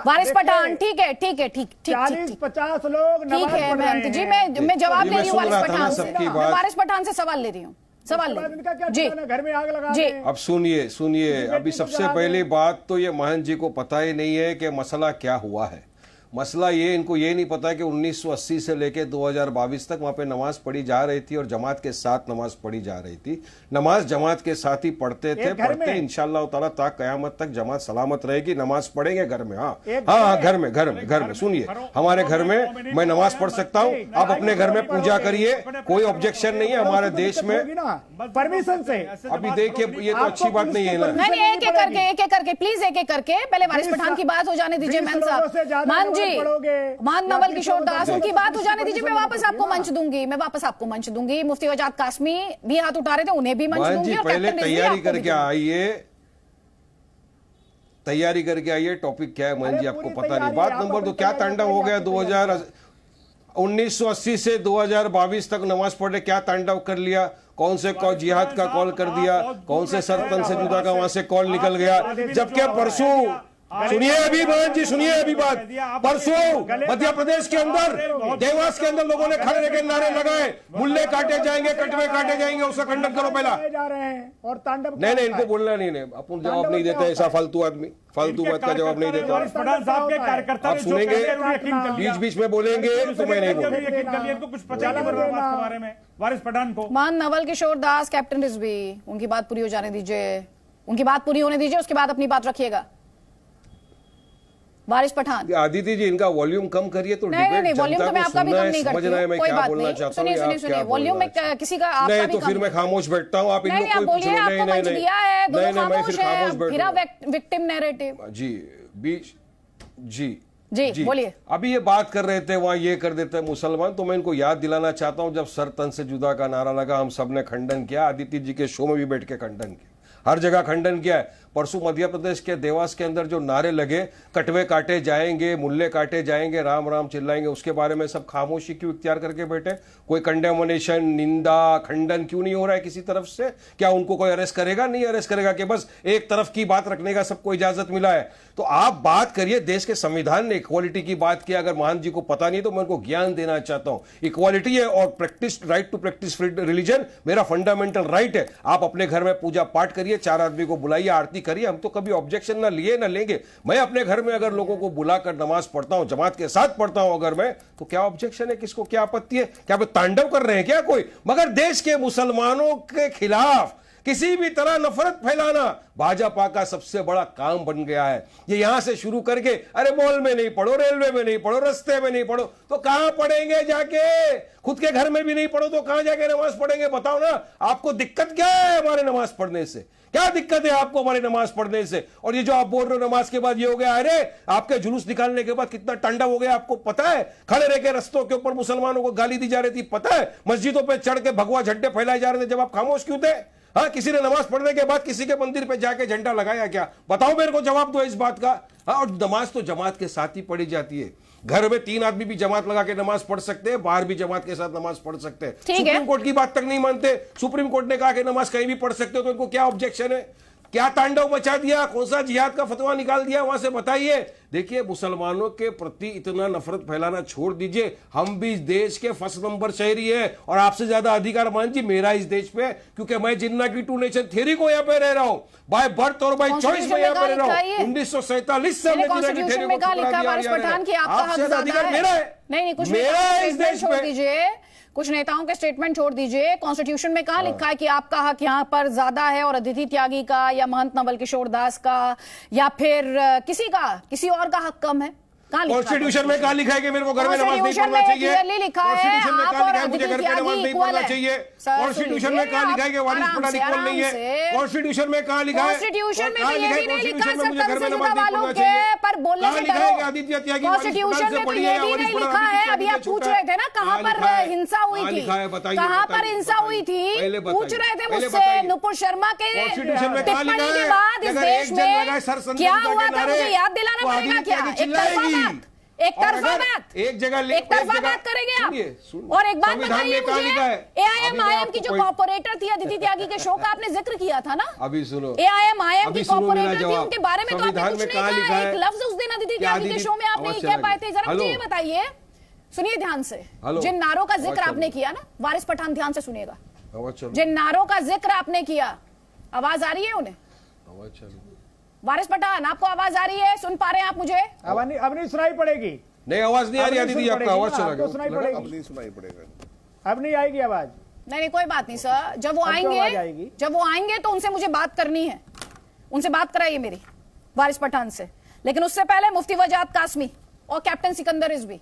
वारिस पठान, ठीक है 40-50 लोग ठीक है महंत जी, मैं जवाब ले रही हूँ वारिस पठान से, मैं वारिस पठान से सवाल ले रही हूँ, जी घर में आग लगा जी। अब सुनिए अभी सबसे पहली बात तो ये महंत जी को पता ही नहीं है कि मसला क्या हुआ है। मसला ये, इनको ये नहीं पता कि 1980 से लेके 2022 तक वहां पे नमाज पढ़ी जा रही थी और जमात के साथ नमाज पढ़ी जा रही थी। नमाज जमात के साथ ही पढ़ते थे, पढ़ते इंशाअल्लाह ताला ता कयामत तक जमात सलामत रहेगी। नमाज पढ़ेंगे घर में, हाँ घर में सुनिए, हमारे घर में मैं नमाज पढ़ सकता हूँ, आप अपने घर में पूजा करिए, कोई ऑब्जेक्शन नहीं है हमारे देश में, परमिशन से। अभी देखिए ये तो अच्छी बात नहीं है ना। नहीं, एक एक करके प्लीज, एक एक करके पहले वारिस पठान की बात हो जाने दीजिए। मान साहब, मान जी, मान नवल किशोर दास, उनकी बात हो जाने दीजिए, मैं वापस आपको मंच दूंगी। मुफ्ती वजाद कासमी भी हाथ उठा रहे थे, उन्हें भी मंच दूंगी। और पहले तैयारी करके आइए, टॉपिक क्या है मान जी आपको पता नहीं। बात नंबर 2, क्या तांडव हो गया 1980 से 2022 तक नमाज पढ़े, क्या तांडव कर लिया? कौन से जिहाद का कॉल कर दिया, कौन से सरतन से जुदा का वहां से कॉल निकल गया, जबकि परसों सुनिए अभी बहन जी, सुनिए अभी बात, परसों मध्य प्रदेश के अंदर देवास के अंदर लोगों ने खड़े रहकर नारे लगाए, मुल्ले काटे जाएंगे, कटवे काटे जाएंगे, उसका खंडन करो पहला। जा रहे हैं और तांडव नहीं इनको बोलना नहीं, अपन जवाब नहीं देते, ऐसा फालतू आदमी फालतू बात का जवाब नहीं देता। आप सुनेंगे, बीच बीच में बोलेंगे तो मैं नहीं बोलूंगा। वारिस पठान को, मान नवल किशोर दास, कैप्टन रिजवी, उनकी बात पूरी हो जाने दीजिए, उनकी बात पूरी होने दीजिए, उसके बाद अपनी बात रखिएगा। वारिस पठान, आदित्य जी इनका वॉल्यूम कम करिए तो नहीं, वॉल्यूम तो मैं आपका भी कम नहीं करती हूं, कोई बात नहीं। सुनिए, वॉल्यूम में किसी का आपका नहीं भी तो फिर मैं खामोश बैठता हूं। आप नहीं, आप बोलिए, आपको मंच दिया है, दोनों खामोश हैं, फिर विक्टिम नैरेटिव। जी बोलिए। अभी ये बात कर रहे थे, वहां ये कर देते हैं मुसलमान, तो मैं इनको याद दिलाना चाहता हूं, जब सर तन से जुदा का नारा लगा, हम सब ने खंडन किया, आदित्य जी के शो में भी बैठ के खंडन किया, हर जगह खंडन किया है। परसों मध्य प्रदेश के देवास के अंदर जो नारे लगे, कटवे काटे जाएंगे, मुल्ले काटे जाएंगे, राम राम चिल्लाएंगे, उसके बारे में सब खामोशी क्यों इख्तियार करके बैठे? कोई कंडेमनेशन, निंदा, खंडन क्यों नहीं हो रहा है किसी तरफ से? क्या उनको कोई अरेस्ट करेगा? नहीं अरेस्ट करेगा कि बस एक तरफ की बात रखने का सबको इजाजत मिला है? तो आप बात करिए, देश के संविधान ने इक्वालिटी की बात की, अगर महान जी को पता नहीं तो मैं उनको ज्ञान देना चाहता हूं। इक्वालिटी है और practice, right to practice religion मेरा फंडामेंटल राइट है। आप अपने घर में पूजा पाठ करिए, 4 आदमी को बुलाइए, आरती करिए, हम तो कभी ऑब्जेक्शन ना लिए ना लेंगे। मैं अपने घर में अगर लोगों को बुलाकर नमाज पढ़ता हूं, जमात के साथ पढ़ता हूं अगर मैं, तो क्या ऑब्जेक्शन है? किसको क्या आपत्ति है? क्या वे तांडव कर रहे हैं क्या कोई? मगर देश के मुसलमानों के खिलाफ किसी भी तरह नफरत फैलाना भाजपा का सबसे बड़ा काम बन गया है। ये यहां से शुरू करके, अरे मॉल में नहीं पढ़ो, रेलवे में नहीं पढ़ो, रस्ते में नहीं पढ़ो, तो कहां पढ़ेंगे जाके? खुद के घर में भी नहीं पढ़ो तो कहां जाके नमाज पढ़ेंगे? बताओ ना, आपको दिक्कत क्या है हमारे नमाज पढ़ने से? क्या दिक्कत है आपको हमारे नमाज पढ़ने से? और ये जो आप बोल रहे हो नमाज के बाद ये हो गया, अरे आपके जुलूस निकालने के बाद कितना टंडा हो गया आपको पता है? खड़े रह के रस्तों के ऊपर मुसलमानों को गाली दी जा रही थी, पता है? मस्जिदों पे चढ़ के भगवा झंडे फैलाए जा रहे थे, जब आप खामोश क्यों थे? हाँ, किसी ने नमाज पढ़ने के बाद किसी के मंदिर पे जाके झंडा लगाया क्या? बताओ मेरे को, जवाब दो इस बात का। हाँ, और नमाज तो जमात के साथ ही पढ़ी जाती है। घर में 3 आदमी भी जमात लगा के नमाज पढ़ सकते हैं, बाहर भी जमात के साथ नमाज पढ़ सकते हैं। सुप्रीम कोर्ट की बात तक नहीं मानते। सुप्रीम कोर्ट ने कहा कि नमाज कहीं भी पढ़ सकते हो, तो इनको क्या ऑब्जेक्शन है? क्या तांडव मचा दिया, कौन सा जिहाद का फतवा निकाल दिया वहां से बताइए। देखिए, मुसलमानों के प्रति इतना नफरत फैलाना छोड़ दीजिए। हम भी इस देश के फर्स्ट नंबर शहरी है और आपसे ज्यादा अधिकार मान जी मेरा इस देश पे, क्योंकि मैं जिन्ना की टू नेशन थ्योरी को यहाँ पे रह रहा हूँ, बाय बर्थ और बाय चॉइस में यहाँ पे रह रहा हूँ। 1947 से हमने जिन्ना की थ्योरी को आपसे अधिकार मेरा है। नहीं, कुछ मेरा है इस देश छोड़ पे। दीजिए, कुछ नेताओं के स्टेटमेंट छोड़ दीजिए। कॉन्स्टिट्यूशन में कहाँ लिखा है कि आपका हक यहाँ पर ज्यादा है और अदिति त्यागी का या महंत नवल किशोर दास का या फिर किसी और का हक कम है? कॉन्स्टिट्यूशन में कहा लिखा है कि मेरे को घर में नमाज नहीं पढ़ना चाहिए? कॉन्स्टिट्यूशन में कहा लिखा है मुझे घर पे नमाज नहीं पढ़ना चाहिए? कॉन्स्टिट्यूशन में कहा लिखा है कि वारिस पठान इक्वल नहीं है? कॉन्स्टिट्यूशन में कहा लिखा है? कॉन्स्टिट्यूशन में तो ये भी नहीं लिखा है मुझे घर में नमाज नहीं वालों पढ़ना के चाहिए? पर बोलने से कहा है आदित्य त्यागी कॉन्स्टिट्यूशन में तो ये भी नहीं लिखा है। अभी आप पूछ रहे थे ना कहाँ पर हिंसा हुई थी, कहाँ पर हिंसा हुई थी, पूछ रहे थे मुझसे नुपुर शर्मा के टिप्पणी के बाद इस देश में क्या हुआ था, मुझे याद दिलाना पड़ेगा क्या? एक तरफा बात करेंगे आप। और एक बात बताइए मुझे, AIM की जो कॉर्पोरेटर थी अदिति त्यागी के शो का आपने जिक्र किया था ना, अभी सुनो, AIM की कॉर्पोरेटर थी, उनके बारे में तो आपने कुछ नहीं कहा, एक लफ्ज उस दिन अदिति त्यागी के शो में आप नहीं कह पाए थे। जरा मुझे ये बताइए, सुनिए ध्यान से, जिन नारों का जिक्र आपने किया ना, वारिस पठान ध्यान से सुनिएगा, जिन नारों का जिक्र आपने किया, आवाज आ रही है उन्हें? वारिस पठान, आपको आवाज आ रही है? सुन पा रहे हैं आप मुझे? अब नहीं सुनाई पड़ेगी। नहीं, आवाज नहीं आ रही दीदी, आपका आवाज चला गया। सुनाई पड़ेगी, अब नहीं सुनाई पड़ेगा, अब नहीं आएगी आवाज। नहीं, कोई बात नहीं सर, जब वो आएंगे तो उनसे मुझे बात करनी है, उनसे बात कराइए मेरी, वारिस पठान से। लेकिन उससे पहले मुफ्ती वजाद कासमी और कैप्टन सिकंदर रिजवी।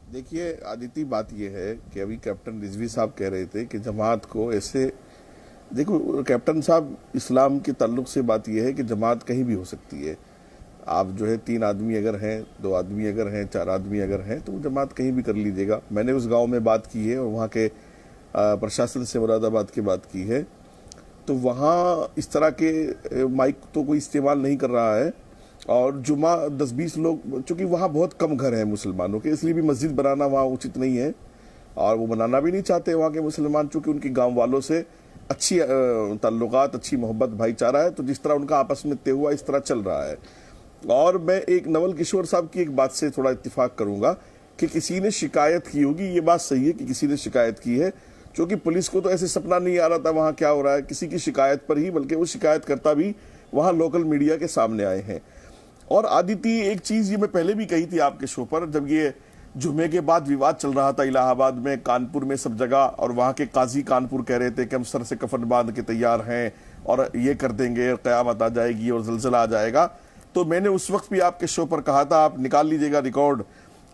देखिए आदिति, बात यह है कि अभी कैप्टन रिजवी साहब कह रहे थे कि जमात को ऐसे, देखो कैप्टन साहब, इस्लाम के ताल्लुक से बात यह है कि जमात कहीं भी हो सकती है। आप जो है 3 आदमी अगर हैं, 2 आदमी अगर हैं, 4 आदमी अगर हैं, तो जमात कहीं भी कर लीजिएगा। मैंने उस गांव में बात की है और वहाँ के प्रशासन से मुरादाबाद की बात की है, तो वहाँ इस तरह के माइक तो कोई इस्तेमाल नहीं कर रहा है। और जुमा 10-20 लोग, चूँकि वहाँ बहुत कम घर हैं मुसलमानों के, इसलिए भी मस्जिद बनाना वहाँ उचित नहीं है और वो बनाना भी नहीं चाहते वहाँ के मुसलमान, चूँकि उनके गाँव वालों से अच्छी ताल्लुकात, अच्छी मोहब्बत, भाईचारा है, तो जिस तरह उनका आपस में तय हुआ इस तरह चल रहा है। और मैं एक नवल किशोर साहब की एक बात से थोड़ा इत्तेफाक करूंगा कि किसी ने शिकायत की होगी, ये बात सही है कि किसी ने शिकायत की है, क्योंकि पुलिस को तो ऐसे सपना नहीं आ रहा था वहां क्या हो रहा है, किसी की शिकायत पर ही, बल्कि वो शिकायतकर्ता भी वहां लोकल मीडिया के सामने आए हैं। और आदिति, एक चीज ये मैं पहले भी कही थी आपके शो पर, जब ये जुमे के बाद विवाद चल रहा था इलाहाबाद में, कानपुर में, सब जगह, और वहां के काजी कानपुर कह रहे थे कि हम सर से कफन बांध के तैयार हैं और ये कर देंगे, क़यामत आ जाएगी और ज़लज़ला आ जाएगा, तो मैंने उस वक्त भी आपके शो पर कहा था, आप निकाल लीजिएगा रिकॉर्ड,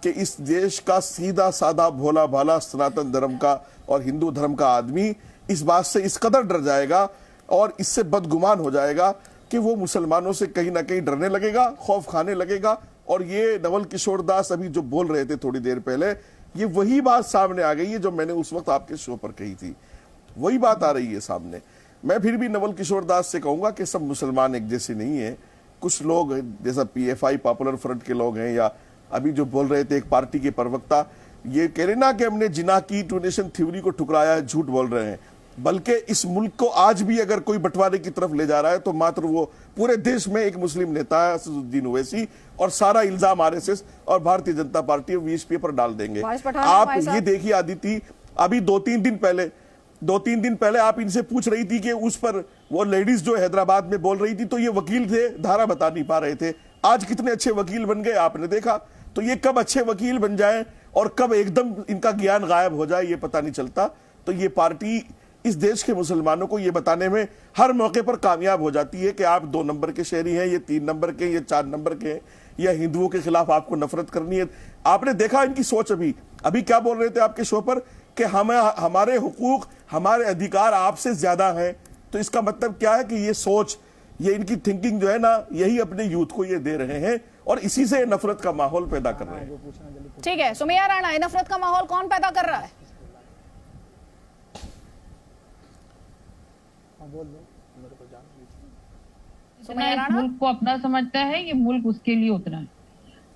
कि इस देश का सीधा साधा भोला भाला सनातन धर्म का और हिंदू धर्म का आदमी इस बात से इस कदर डर जाएगा और इससे बदगुमान हो जाएगा कि वो मुसलमानों से कहीं ना कहीं डरने लगेगा, खौफ खाने लगेगा। और ये नवल किशोर दास अभी जो बोल रहे थे थोड़ी देर पहले, ये वही बात सामने आ गई है जो मैंने उस वक्त आपके शो पर कही थी, वही बात आ रही है सामने। मैं फिर भी नवल किशोर दास से कहूंगा कि सब मुसलमान एक जैसे नहीं है। कुछ लोग जैसा PFI पॉपुलर फ्रंट के लोग हैं, या अभी जो बोल रहे थे एक पार्टी के प्रवक्ता, ये कह रहे ना कि हमने जिना की 2 नेशन थ्योरी को ठुकराया है, झूठ बोल रहे हैं। बल्कि इस मुल्क को आज भी अगर कोई बंटवारे की तरफ ले जा रहा है तो मात्र वो पूरे देश में एक मुस्लिम नेता है असदुद्दीन ओवैसी, और सारा इल्जाम RSS और भारतीय जनता पार्टी और VSP पर डाल देंगे। आप ये देखिए आदिति, अभी 2-3 दिन पहले आप इनसे पूछ रही थी कि उस पर वो लेडीज जो हैदराबाद में बोल रही थी, तो ये वकील थे, धारा बता नहीं पा रहे थे। आज कितने अच्छे वकील बन गए आपने देखा। तो ये कब अच्छे वकील बन जाए और कब एकदम इनका ज्ञान गायब हो जाए ये पता नहीं चलता। तो ये पार्टी इस देश के मुसलमानों को ये बताने में हर मौके पर कामयाब हो जाती है कि आप 2 नंबर के शहरी हैं, ये 3 नंबर के, ये 4 नंबर के हैं, या हिंदुओं के खिलाफ आपको नफरत करनी है। आपने देखा इनकी सोच, अभी क्या बोल रहे थे आपके शो पर कि हमारे हुकूक, हमारे अधिकार आपसे ज्यादा हैं। तो इसका मतलब क्या है कि ये सोच, ये इनकी थिंकिंग जो है ना, यही अपने यूथ को ये दे रहे हैं और इसी से नफरत का माहौल पैदा कर रहे हैं। ठीक है सुमैया राणा, नफरत का माहौल कौन पैदा कर रहा है? इस मुल्क को अपना समझता है, ये मुल्क उसके लिए उतना है।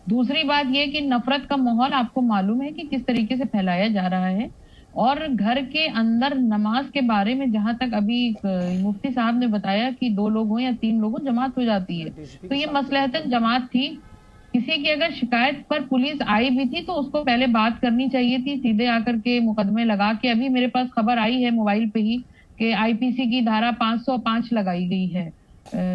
दूसरी बात यह कि नफरत का माहौल आपको मालूम है कि किस तरीके से फैलाया जा रहा है। और घर के अंदर नमाज के बारे में जहां तक अभी मुफ्ती साहब ने बताया कि 2 लोग हो या 3 लोग हो जमात हो जाती है, तो ये मसलहतन जमात थी। किसी की अगर शिकायत पर पुलिस आई भी थी तो उसको पहले बात करनी चाहिए थी, सीधे आकर के मुकदमे लगा के। अभी मेरे पास खबर आई है मोबाइल पे ही कि आईपीसी की धारा 505 लगाई गई है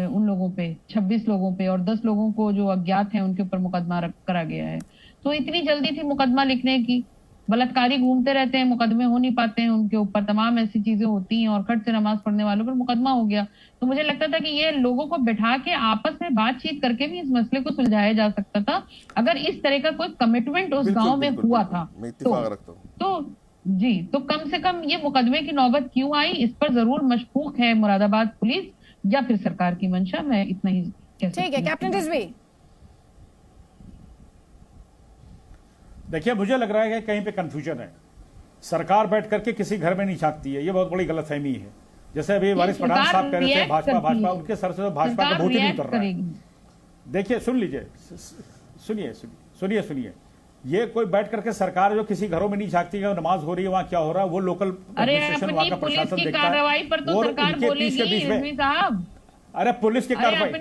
उन लोगों पे, 26 लोगों पे, और 10 लोगों को जो अज्ञात हैं उनके ऊपर मुकदमा करा गया है। तो इतनी जल्दी थी मुकदमा लिखने की। बलात्कारी घूमते रहते हैं, मुकदमे हो नहीं पाते हैं उनके ऊपर, तमाम ऐसी चीजें होती हैं, और खट से नमाज पढ़ने वालों पर मुकदमा हो गया। तो मुझे लगता था कि ये लोगों को बिठा के आपस में बातचीत करके भी इस मसले को सुलझाया जा सकता था, अगर इस तरह का कोई कमिटमेंट उस गांव में हुआ था तो जी। तो कम से कम ये मुकदमे की नौबत क्यों आई, इस पर जरूर मशकूक है मुरादाबाद पुलिस या फिर सरकार की मंशा। मैं इतना ही कह सकती हूं। ठीक है कैप्टन रिजवी। देखिए, मुझे लग रहा है कि कहीं पे कंफ्यूजन है। सरकार बैठ करके किसी घर में नहीं झांकती है, ये बहुत बड़ी गलतफहमी है। जैसे अभी वारिस पठान साहब कह रहे थे भाजपा, उनके सर से तो भाजपा का भूत ही नहीं उतर रहा है। देखिए, सुन लीजिए, सुनिए, ये कोई बैठ करके सरकार जो किसी घरों में नहीं झांकती है, नमाज हो रही है वहां क्या हो रहा है, वो लोकल एडमिनिस्ट्रेशन वहां का प्रशासन देखता है। और उनके बीच के बीच में अरे पुलिस की कार्रवाई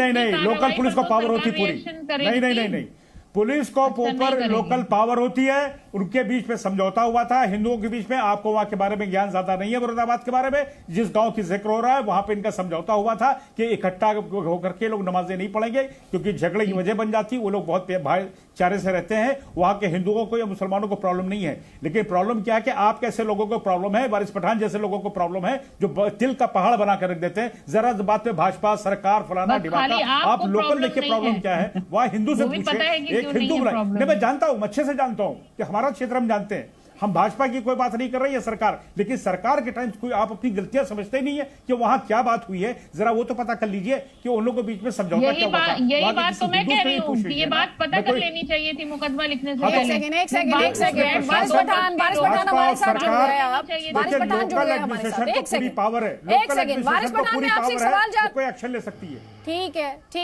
नहीं, लोकल पुलिस को पावर होती पूरी, नहीं, पुलिस को ऊपर लोकल पावर होती है। उनके बीच में समझौता हुआ था हिंदुओं के बीच में। आपको वहां के बारे में ज्ञान ज्यादा नहीं है, मुरादाबाद के बारे में, जिस गांव की जिक्र हो रहा है वहां पे इनका समझौता हुआ था कि इकट्ठा होकर के लोग नमाजें नहीं पढ़ेंगे, क्योंकि झगड़े की वजह बन जाती। वो लोग बहुत भाईचारे से रहते हैं, वहां के हिंदुओं को या मुसलमानों को प्रॉब्लम नहीं है। लेकिन प्रॉब्लम क्या है कि आप कैसे लोगों को प्रॉब्लम है, वारिस पठान जैसे लोगों को प्रॉब्लम है जो तिल का पहाड़ बनाकर रख देते हैं। जरा बात पे भाजपा, सरकार, फलाना डिमांड, आप लोकल देखिए प्रॉब्लम क्या है, वहां हिंदू से पूछे। एक हिंदू मैं जानता हूं, अच्छे से जानता हूं कि हमारा क्षेत्र हम जानते हैं। हम भाजपा की कोई बात नहीं कर रही है सरकार, लेकिन सरकार के टाइम कोई आप अपनी गलतियां समझते नहीं है कि वहां क्या बात हुई है। जरा वो तो पता कर लीजिए कि उन लोगों के बीच में समझौता क्या हुआ था। यही बात तो मैं कह रही हूं कि ये बात पता कर लेनी चाहिए थी मुकदमा लिखने से पहले। एक सेकंड वारिस पठान हमारे साथ जुड़ गए। आप वारिस पठान जुड़ गए हमारे साथ। एक सेकंड वारिस पठान, मैं आपसे एक सवाल कोई एक्शन ले सकती है। ठीक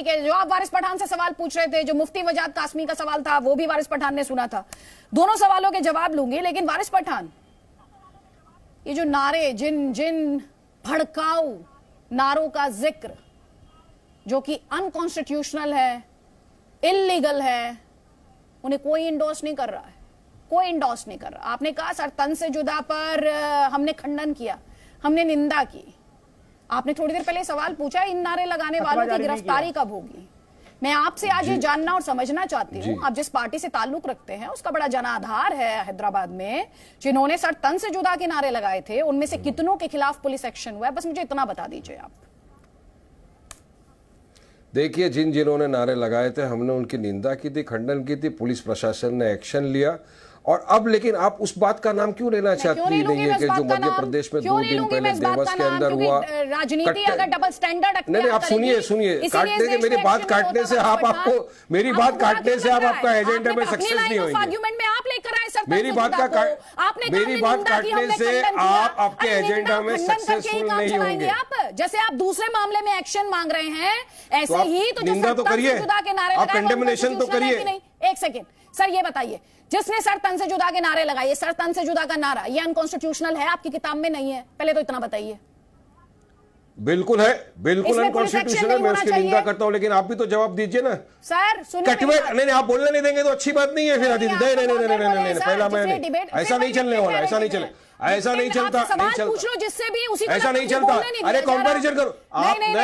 है, जो आप वारिस पठान से सवाल पूछ रहे थे, जो मुफ्ती वजाद कासमी का सवाल था, वो भी वारिस पठान ने सुना था। दोनों सवालों के जवाब लूंगी, लेकिन वारिस पठान, ये जो नारे, जिन भड़काऊ नारों का जिक्र जो कि अनकॉन्स्टिट्यूशनल है, इल्लीगल है, उन्हें कोई इंडोर्स नहीं कर रहा है, कोई इंडोर्स नहीं कर रहा। आपने कहा सर तन से जुदा पर हमने खंडन किया, हमने निंदा की। आपने थोड़ी देर पहले सवाल पूछा इन नारे लगाने वालों की गिरफ्तारी कब होगी। मैं आपसे आज ये जानना और समझना चाहती हूँ, आप जिस पार्टी से ताल्लुक रखते हैं उसका बड़ा जनाधार है हैदराबाद में, जिन्होंने सर तन से जुदा के नारे लगाए थे, उनमें से कितनों के खिलाफ पुलिस एक्शन हुआ है, बस मुझे इतना बता दीजिए आप। देखिए, जिन्होंने नारे लगाए थे हमने उनकी निंदा की थी, खंडन की थी, पुलिस प्रशासन ने एक्शन लिया। और अब लेकिन आप उस बात का नाम क्यों लेना चाहती नहीं है कि जो मध्य प्रदेश में 2 दिन पहले देवास के अंदर हुआ राजनीति अगर डबल स्टैंडर्ड नहीं, आप सुनिए काटने के मेरी बात काटने से आपको मेरी बात काटने से आप आपका एजेंडा में सक्सेस नहीं होंगे। मेरी बात काटने से आप आपके एजेंडा में सक्सेसफुल नहीं होंगे। जैसे आप दूसरे मामले में एक्शन मांग रहे हैं, ऐसे ही तो निंदा तो करिए, आप कंडेमनेशन तो करिए। एक सेकेंड सर, ये बताइए, जिसने सर तन से जुदा के नारे लगाए, सर तन से जुदा का नारा ये अनकॉन्स्टिट्यूशनल है, आपकी किताब में नहीं है, पहले तो इतना बताइए। बिल्कुल है, बिल्कुल अनकॉन्स्टिट्यूशनल है, मैं उसकी निंदा करता हूं, लेकिन आप भी तो जवाब दीजिए ना सर। सुनिए, नहीं आप बोलने नहीं देंगे तो अच्छी बात नहीं है फिर। नहीं, पहला मैंने ऐसा नहीं चलने वाला, ऐसा नहीं चलता, ऐसा नहीं चलता, जिससे भी उसी ऐसा नहीं चलता। अरे कंपैरिजन करो आप, नहीं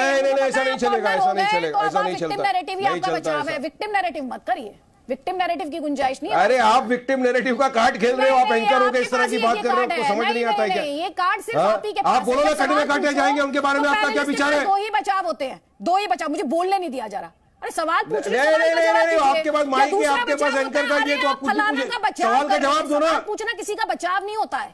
ऐसा नहीं चलेगा, ऐसा नहीं चलेगा, ऐसा नहीं चलता, नहीं चलता। विक्टिम नैरेटिव मत करिए, विक्टिम नैरेटिव की गुंजाइश नहीं है। अरे आप विक्टिम नैरेटिव का कार्ड खेल रहे हो, आप एंकर हो के इस तरह की बात कर रहे हो, आपको समझ नहीं आता है क्या? ये कार्ड सिर्फ आप ही के पास है। आप बोलो ना, कटवे काटे जाएंगे उनके बारे में आपका क्या विचार है? 2 ही बचाव होते हैं, 2 ही बचाव, मुझे बोलने नहीं दिया जा रहा। अरे सवाल पूछ नहीं, आपके पास माइक है, आपके पास एंकर का ये, तो आप सवाल का जवाब दो ना। पूछना किसी का बचाव नहीं होता है।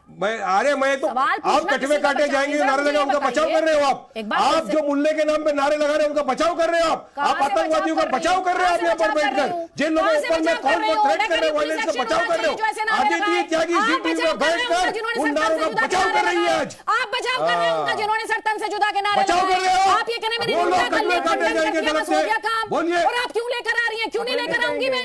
मैं तो आप कटवे काटे जाएंगे, नारे लगा उनका बचाव कर रहे हो आप जो मुल्ले के नाम पे नारे लगा रहे हैं उनका बचाव कर रहे हो आप आतंकवादियों का बचाव कर रहे हो आप यहाँ पर बैठकर, जिन लोगों के ऊपर में कौन को थ्रेट कर रहे हो, वायलेंस का बचाव कर रहे हो। आदित्य त्यागी जी टीवी में बैठकर उन नारों का बचाव कर रही है आज। आप बचाव कर रहे हो उनका, जिन्होंने सर तन से जुदा के नारे बचाव कर रहे हो आप। ये कहने वो लोग कटवे काटे जाएंगे गलत से, बोलिए। और आप क्यों लेकर आ रही हैं? क्यों नहीं लेकर आऊंगी मैं?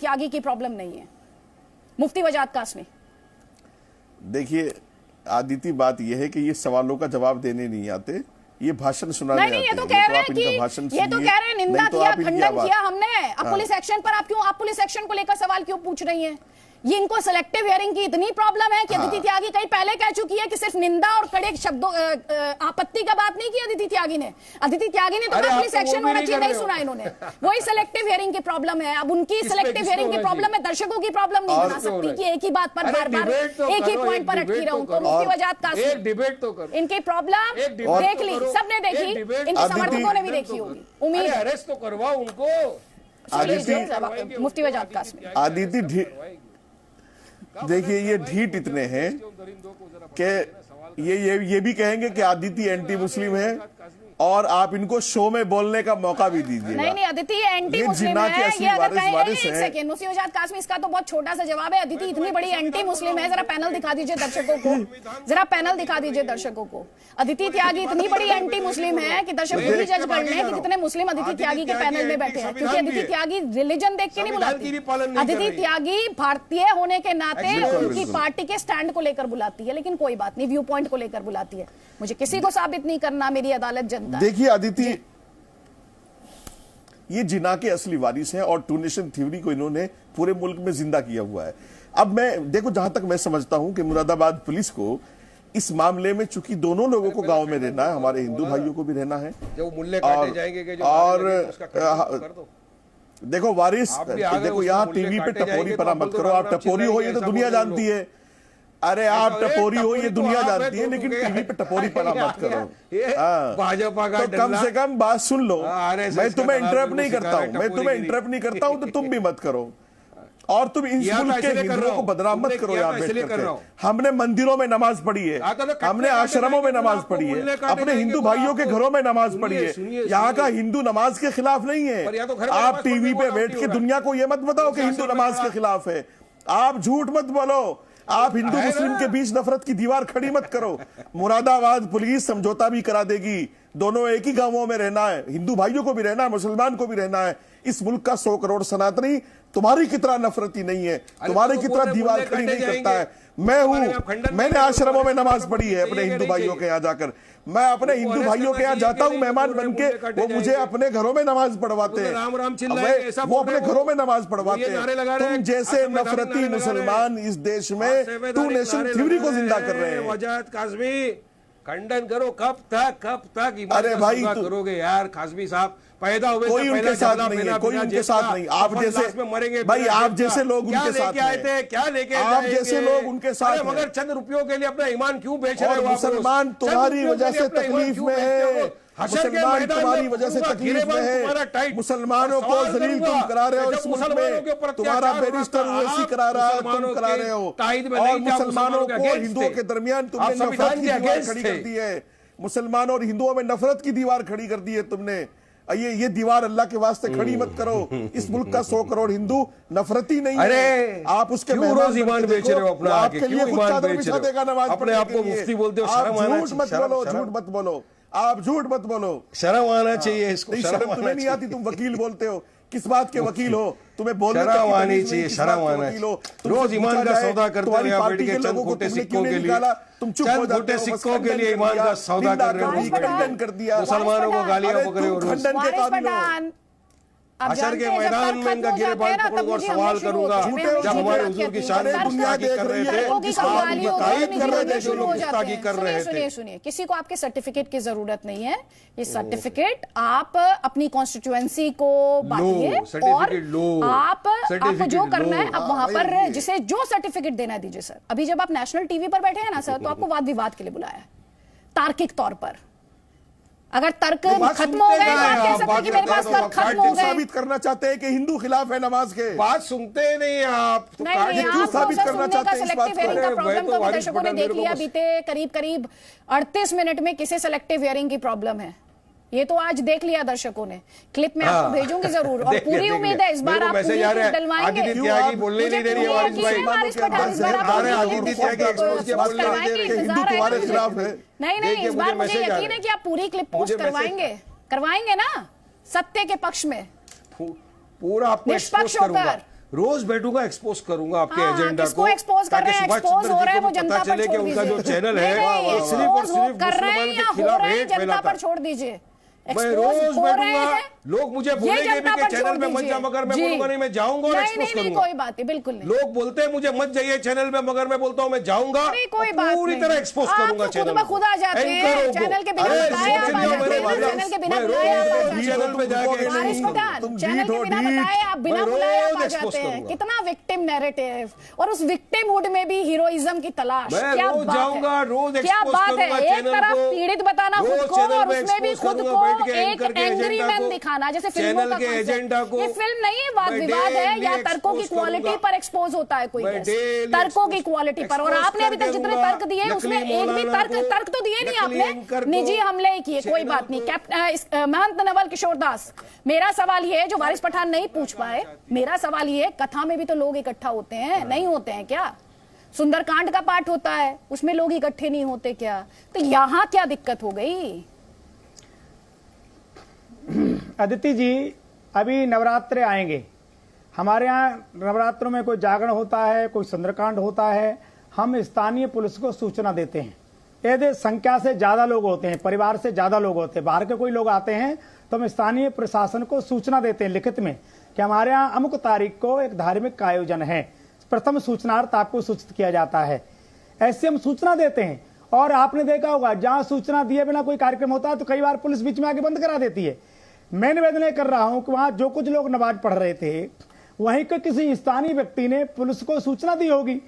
त्यागी की प्रॉब्लम नहीं है? मुफ्ती वजाद कासमी। देखिए आदिति, बात यह है कि ये सवालों का जवाब देने नहीं आते, ये भाषण सुनाने आते हैं। ये तो कह रहे हैं कि ये तो कह रहे हैं निंदा किया, खंडन किया हमने, अब पुलिस एक्शन पर आप पुलिस एक्शन को लेकर सवाल क्यों पूछ रही हैं? ये इनको सिलेक्टिव हियरिंग की इतनी प्रॉब्लम है कि अदिति त्यागी कहीं पहले कह चुकी है कि सिर्फ निंदा और कड़े शब्दों आपत्ति का बात नहीं की अदिति त्यागी ने। अदिति त्यागी ने तो पुलिस एक्शन होना चाहिए, नहीं सुना इन्होंने। वही सिलेक्टिव हियरिंग की प्रॉब्लम है। अब उनकी सिलेक्टिव हियरिंग की प्रॉब्लम है, दर्शकों की प्रॉब्लम नहीं बना सकती कि एक ही बात पर बार बार एक ही पॉइंट पर अटकी रहूं। तो मुफ्ती वजाद कासमी, डिबेट तो करो, इनकी प्रॉब्लम देख ली, सबने देखी, इनके समर्थकों ने भी देखी होगी, उम्मीद अरेस्ट तो करवाओ उनको। मुफ्ती वजाद कासमी। आदिति देखिए, ये ढीठ इतने हैं कि ये भी कहेंगे कि आदिति एंटी मुस्लिम है और आप इनको शो में बोलने का मौका भी दीजिए। नहीं अदिति ये एंटी मुस्लिम है। ये अगर कहें एक सेकंड, मुफ्ती वजाद कासमी, इसका तो बहुत छोटा सा जवाब है। अदिति इतनी बड़ी एंटी मुस्लिम है, जरा पैनल दिखा दीजिए दर्शकों को, जरा पैनल दिखा दीजिए दर्शकों को। अदिति त्यागी इतनी बड़ी एंटी मुस्लिम है कि दर्शक खुद ही जज कर लें कि कितने मुस्लिम अदिति त्यागी के पैनल में बैठे हैं, क्योंकि अदिति त्यागी रिलीजन देख के नहीं बुलाती। अदिति त्यागी भारतीय होने के नाते उनकी पार्टी के स्टैंड को लेकर बुलाती है, लेकिन कोई बात नहीं, व्यू पॉइंट को लेकर बुलाती है। मुझे किसी को साबित नहीं करना, मेरी अदालत जनता। देखिए आदिति, ये जिना के असली वारिस हैं और टू नेशन थ्योरी को इन्होंने पूरे मुल्क में जिंदा किया हुआ है। अब मैं देखो, जहां तक मैं समझता हूं कि मुरादाबाद पुलिस को इस मामले में, चूंकि दोनों लोगों को गांव में रहना है, हमारे हिंदू भाइयों को भी रहना है, जो मूल्य काटे जाएंगे देखो वारिस, देखो यहाँ टीवी पे टपोरी पना मत करो। आप टपोरी हो ये तो दुनिया जानती है, अरे आप टपोरी हो ये दुनिया जानती है, लेकिन टीवी पे टपोरी पना मत करो। भाजपा का तो कम से कम बात सुन लो। मैं तुम्हें इंटरप्ट नहीं करता हूं, तो तुम भी मत करो। और तुम इस मुल्क के हिंदुओं को बदनाम मत करो यहाँ बैठ करके। हमने मंदिरों में नमाज पढ़ी है, हमने आश्रमों में नमाज पढ़ी है, अपने हिंदू भाइयों के घरों में नमाज पढ़ी है। यहाँ का हिंदू नमाज के खिलाफ नहीं है। आप टीवी पे बैठ के दुनिया को ये मत बताओ कि हिंदू नमाज के खिलाफ है। आप झूठ मत बोलो। आप हिंदू मुस्लिम के बीच नफरत की दीवार खड़ी मत करो। मुरादाबाद पुलिस समझौता भी करा देगी। दोनों एक ही गांवों में रहना है, हिंदू भाइयों को भी रहना है, मुसलमान को भी रहना है। इस मुल्क का 100 करोड़ सनातनी तुम्हारी की तरह नफरती नहीं है, तुम्हारी की तरह दीवार खड़ी नहीं करता है। मैं हूं, मैंने आश्रमों में नमाज पढ़ी है अपने हिंदू भाइयों के यहाँ जाकर। मैं अपने हिंदू भाइयों के यहाँ जाता हूँ मेहमान बन के, वो मुझे अपने घरों में नमाज पढ़वाते हैं, वो अपने घरों में नमाज पढ़वाते हैं। तुम जैसे नफरती मुसलमान इस देश में टू नेशन थ्योरी को जिंदा कर रहे हैं। वजाद कासमी, खंडन करो। कब तक अरे भाई करोगे यार कासमी साहब? पैदा हुए कोई उनके साथ नहीं है, कोई उनके साथ नहीं। आप जैसे मरेंगे भाई, आप जैसे लोग उनके साथ आए थे, क्या लेके आप जैसे लोग उनके साथ, मगर चंद रुपयों के लिए अपना ईमान क्यों बेच रहे हो? मुसलमान तुम्हारी वजह से तकलीफ में है, मुसलमान तुम्हारी वजह से तकलीफ में है। मुसलमानों को जलील तुम करा रहे हो इस मुल्क में। तुम्हारा बैरिस्टर ओवैसी करा रहा है, तुम करा रहे हो। और मुसलमानों को हिंदुओं के दरमियान तुमने नफरत की दीवार खड़ी कर दी है। मुसलमानों और हिंदुओं में नफरत की दीवार खड़ी कर दी है तुमने। ये दीवार अल्लाह के वास्ते खड़ी मत करो। इस मुल्क का 100 करोड़ हिंदू नफरती नहीं है। आप उसके रोज ईमान बेच रहे हो अपना, आपके लिए खुद चादर बिछा देगा नमाज अपने आप को मुफ्ती बोलते हो। झूठ मत बोलो, झूठ मत बोलो, आप झूठ मत बोलो। शर्म आना चाहिए इसको। शर्म तुम्हें नहीं आती? तुम वकील बोलते हो, किस बात के वकील हो? तुम्हें बोलने शर्म आनी चाहिए, शर्म आना चाहिए। रोज ईमान का सौदा करते हो यहाँ बैठ के, चंद खोटे सिक्कों के लिए, तुम चुप हो जाते हो। सिक्कों के लिए ईमान का सौदा कर रहे हो, खंडन कर दिया, मुसलमानों को गालियां पकड़े हो। खंडन के काबिल हो। हशर के मैदान में इनका गिरेबान पकड़ूंगा और सवाल करूंगा। जब हमारे हुजूर की शान गुस्ताखी कर रहे थे, आप तारीफ कर रहे थे जो लोग गुस्ताखी कर रहे थे। सुनिए, किसी को आपके सर्टिफिकेट की जरूरत नहीं है। ये सर्टिफिकेट आप अपनी कॉन्स्टिट्यूएंसी को बांटिए और आप जो करना है आप वहां पर जिसे जो सर्टिफिकेट देना है दीजिए। सर, अभी जब आप नेशनल टीवी पर बैठे हैं ना सर, तो आपको वाद विवाद के लिए बुलाया है तार्किक तौर पर। अगर तर्क खत्म हो गए तो आप कह सकते हैं कि मेरे पास तर्क खत्म हो गए। साबित करना चाहते हैं कि हिंदू खिलाफ है नमाज के। बात सुनते नहीं आप, तो नहीं, क्यों साबित करना चाहते हैं इस बात को? का प्रॉब्लम तो दर्शकों ने देख लिया। बीते करीब 38 मिनट में किसे सेलेक्टिव हियरिंग की प्रॉब्लम है ये तो आज देख लिया दर्शकों ने। क्लिप में आपको भेजूंगी जरूर और पूरी उम्मीद है इस बार आप पूरी डलवाएंगे। आदित्य त्यागी बोलने नहीं दे रही है वारिस भाई। आदित्य त्यागी एक्सपोज के बोलने नहीं दे रही, हिंदू तुम्हारे खिलाफ है। नहीं, इस बार मुझे यकीन है कि आप पूरी क्लिप पोस्ट करवाएंगे ना, सत्य के पक्ष में पूरा आपको एक्सपोज करूंगा। रोज बैठूंगा, एक्सपोज करूंगा आपके एजेंडा को, एक्सपोज कर रहे हैं, एक्सपोज हो रहा है वो जनता पर चले कि उनका जो चैनल है सिर्फ और सिर्फ मुसलमान के खिलाफ हेट जनता पर छोड़ दीजिए। मैं रोज बैठूंगा, लोग मुझे बोलेंगे भी कि चैनल में मत जा, मगर मैं बोलूंगा नहीं, मैं जाऊंगा और एक्सपोज करूंगा। कोई बात नहीं, बिल्कुल नहीं। लोग बोलते हैं मुझे मत जाइए चैनल में, मगर मैं बोलता हूं मैं जाऊंगा, कोई बात पूरी तरह एक्सपोज करूंगा चैनल में। खुद आ जाते हैं चैनल के बिना बताए, चैनल के बिना बुलाए चैनल पे जाके चैनल के बिना बताए आप बिना बुलाए आप आ जाते हैं। कितना विक्टिम नैरेटिव, और उस विक्टिमहुड में भी हीरोइज्म की तलाश। क्या बात है, क्या बात है। एक तरफ पीड़ित बताना खुद को और उसमें भी खुद को बैठ के एक एंकर के एंग्री एजेंडा मैन को, दिखाना, जैसे फिल्मों चैनल का के concept। एजेंडा को ये फिल्म नहीं है, वाद मैं विवाद है daily या तर्कों की expose क्वालिटी करूंगा। पर एक्सपोज होता है कोई मैं गेस्ट, daily तर्कों की expose- क्वालिटी पर। और expose आपने अभी तक कर जितने दूंगा। तर्क दिए उसमें नकली एक भी मौलाना को, तर्क तो दिए नहीं नकली एंकर आपने, को, निजी हमले ही किए। कोई चैनल बात नहीं। को। महंत नवल किशोर दास, मेरा सवाल ये है, जो वारिस पठान नहीं पूछ पाए, मेरा सवाल ये है, कथा में भी तो लोग इकट्ठा होते हैं, नहीं होते हैं क्या? सुंदरकांड का पाठ होता है, उसमें लोग इकट्ठे नहीं होते क्या? तो यहां क्या दिक्कत हो गई? अदिति जी, अभी नवरात्रे आएंगे, हमारे यहाँ नवरात्रों में कोई जागरण होता है, कोई सुंदरकांड होता है, हम स्थानीय पुलिस को सूचना देते हैं। यदि संख्या से ज्यादा लोग होते हैं, परिवार से ज्यादा लोग होते हैं, बाहर के कोई लोग आते हैं, तो हम स्थानीय प्रशासन को सूचना देते हैं लिखित में कि हमारे यहाँ अमुक तारीख को एक धार्मिक आयोजन है, प्रथम सूचनार्थ आपको सूचित किया जाता है। ऐसे हम सूचना देते हैं। और आपने देखा होगा, जहां सूचना दिए बिना कोई कार्यक्रम होता है तो कई बार पुलिस बीच में आके बंद करा देती है। मैं निवेदन कर रहा हूं कि वहां जो कुछ लोग नमाज पढ़ रहे थे, वहीं के किसी स्थानीय व्यक्ति ने पुलिस को सूचना दी होगी,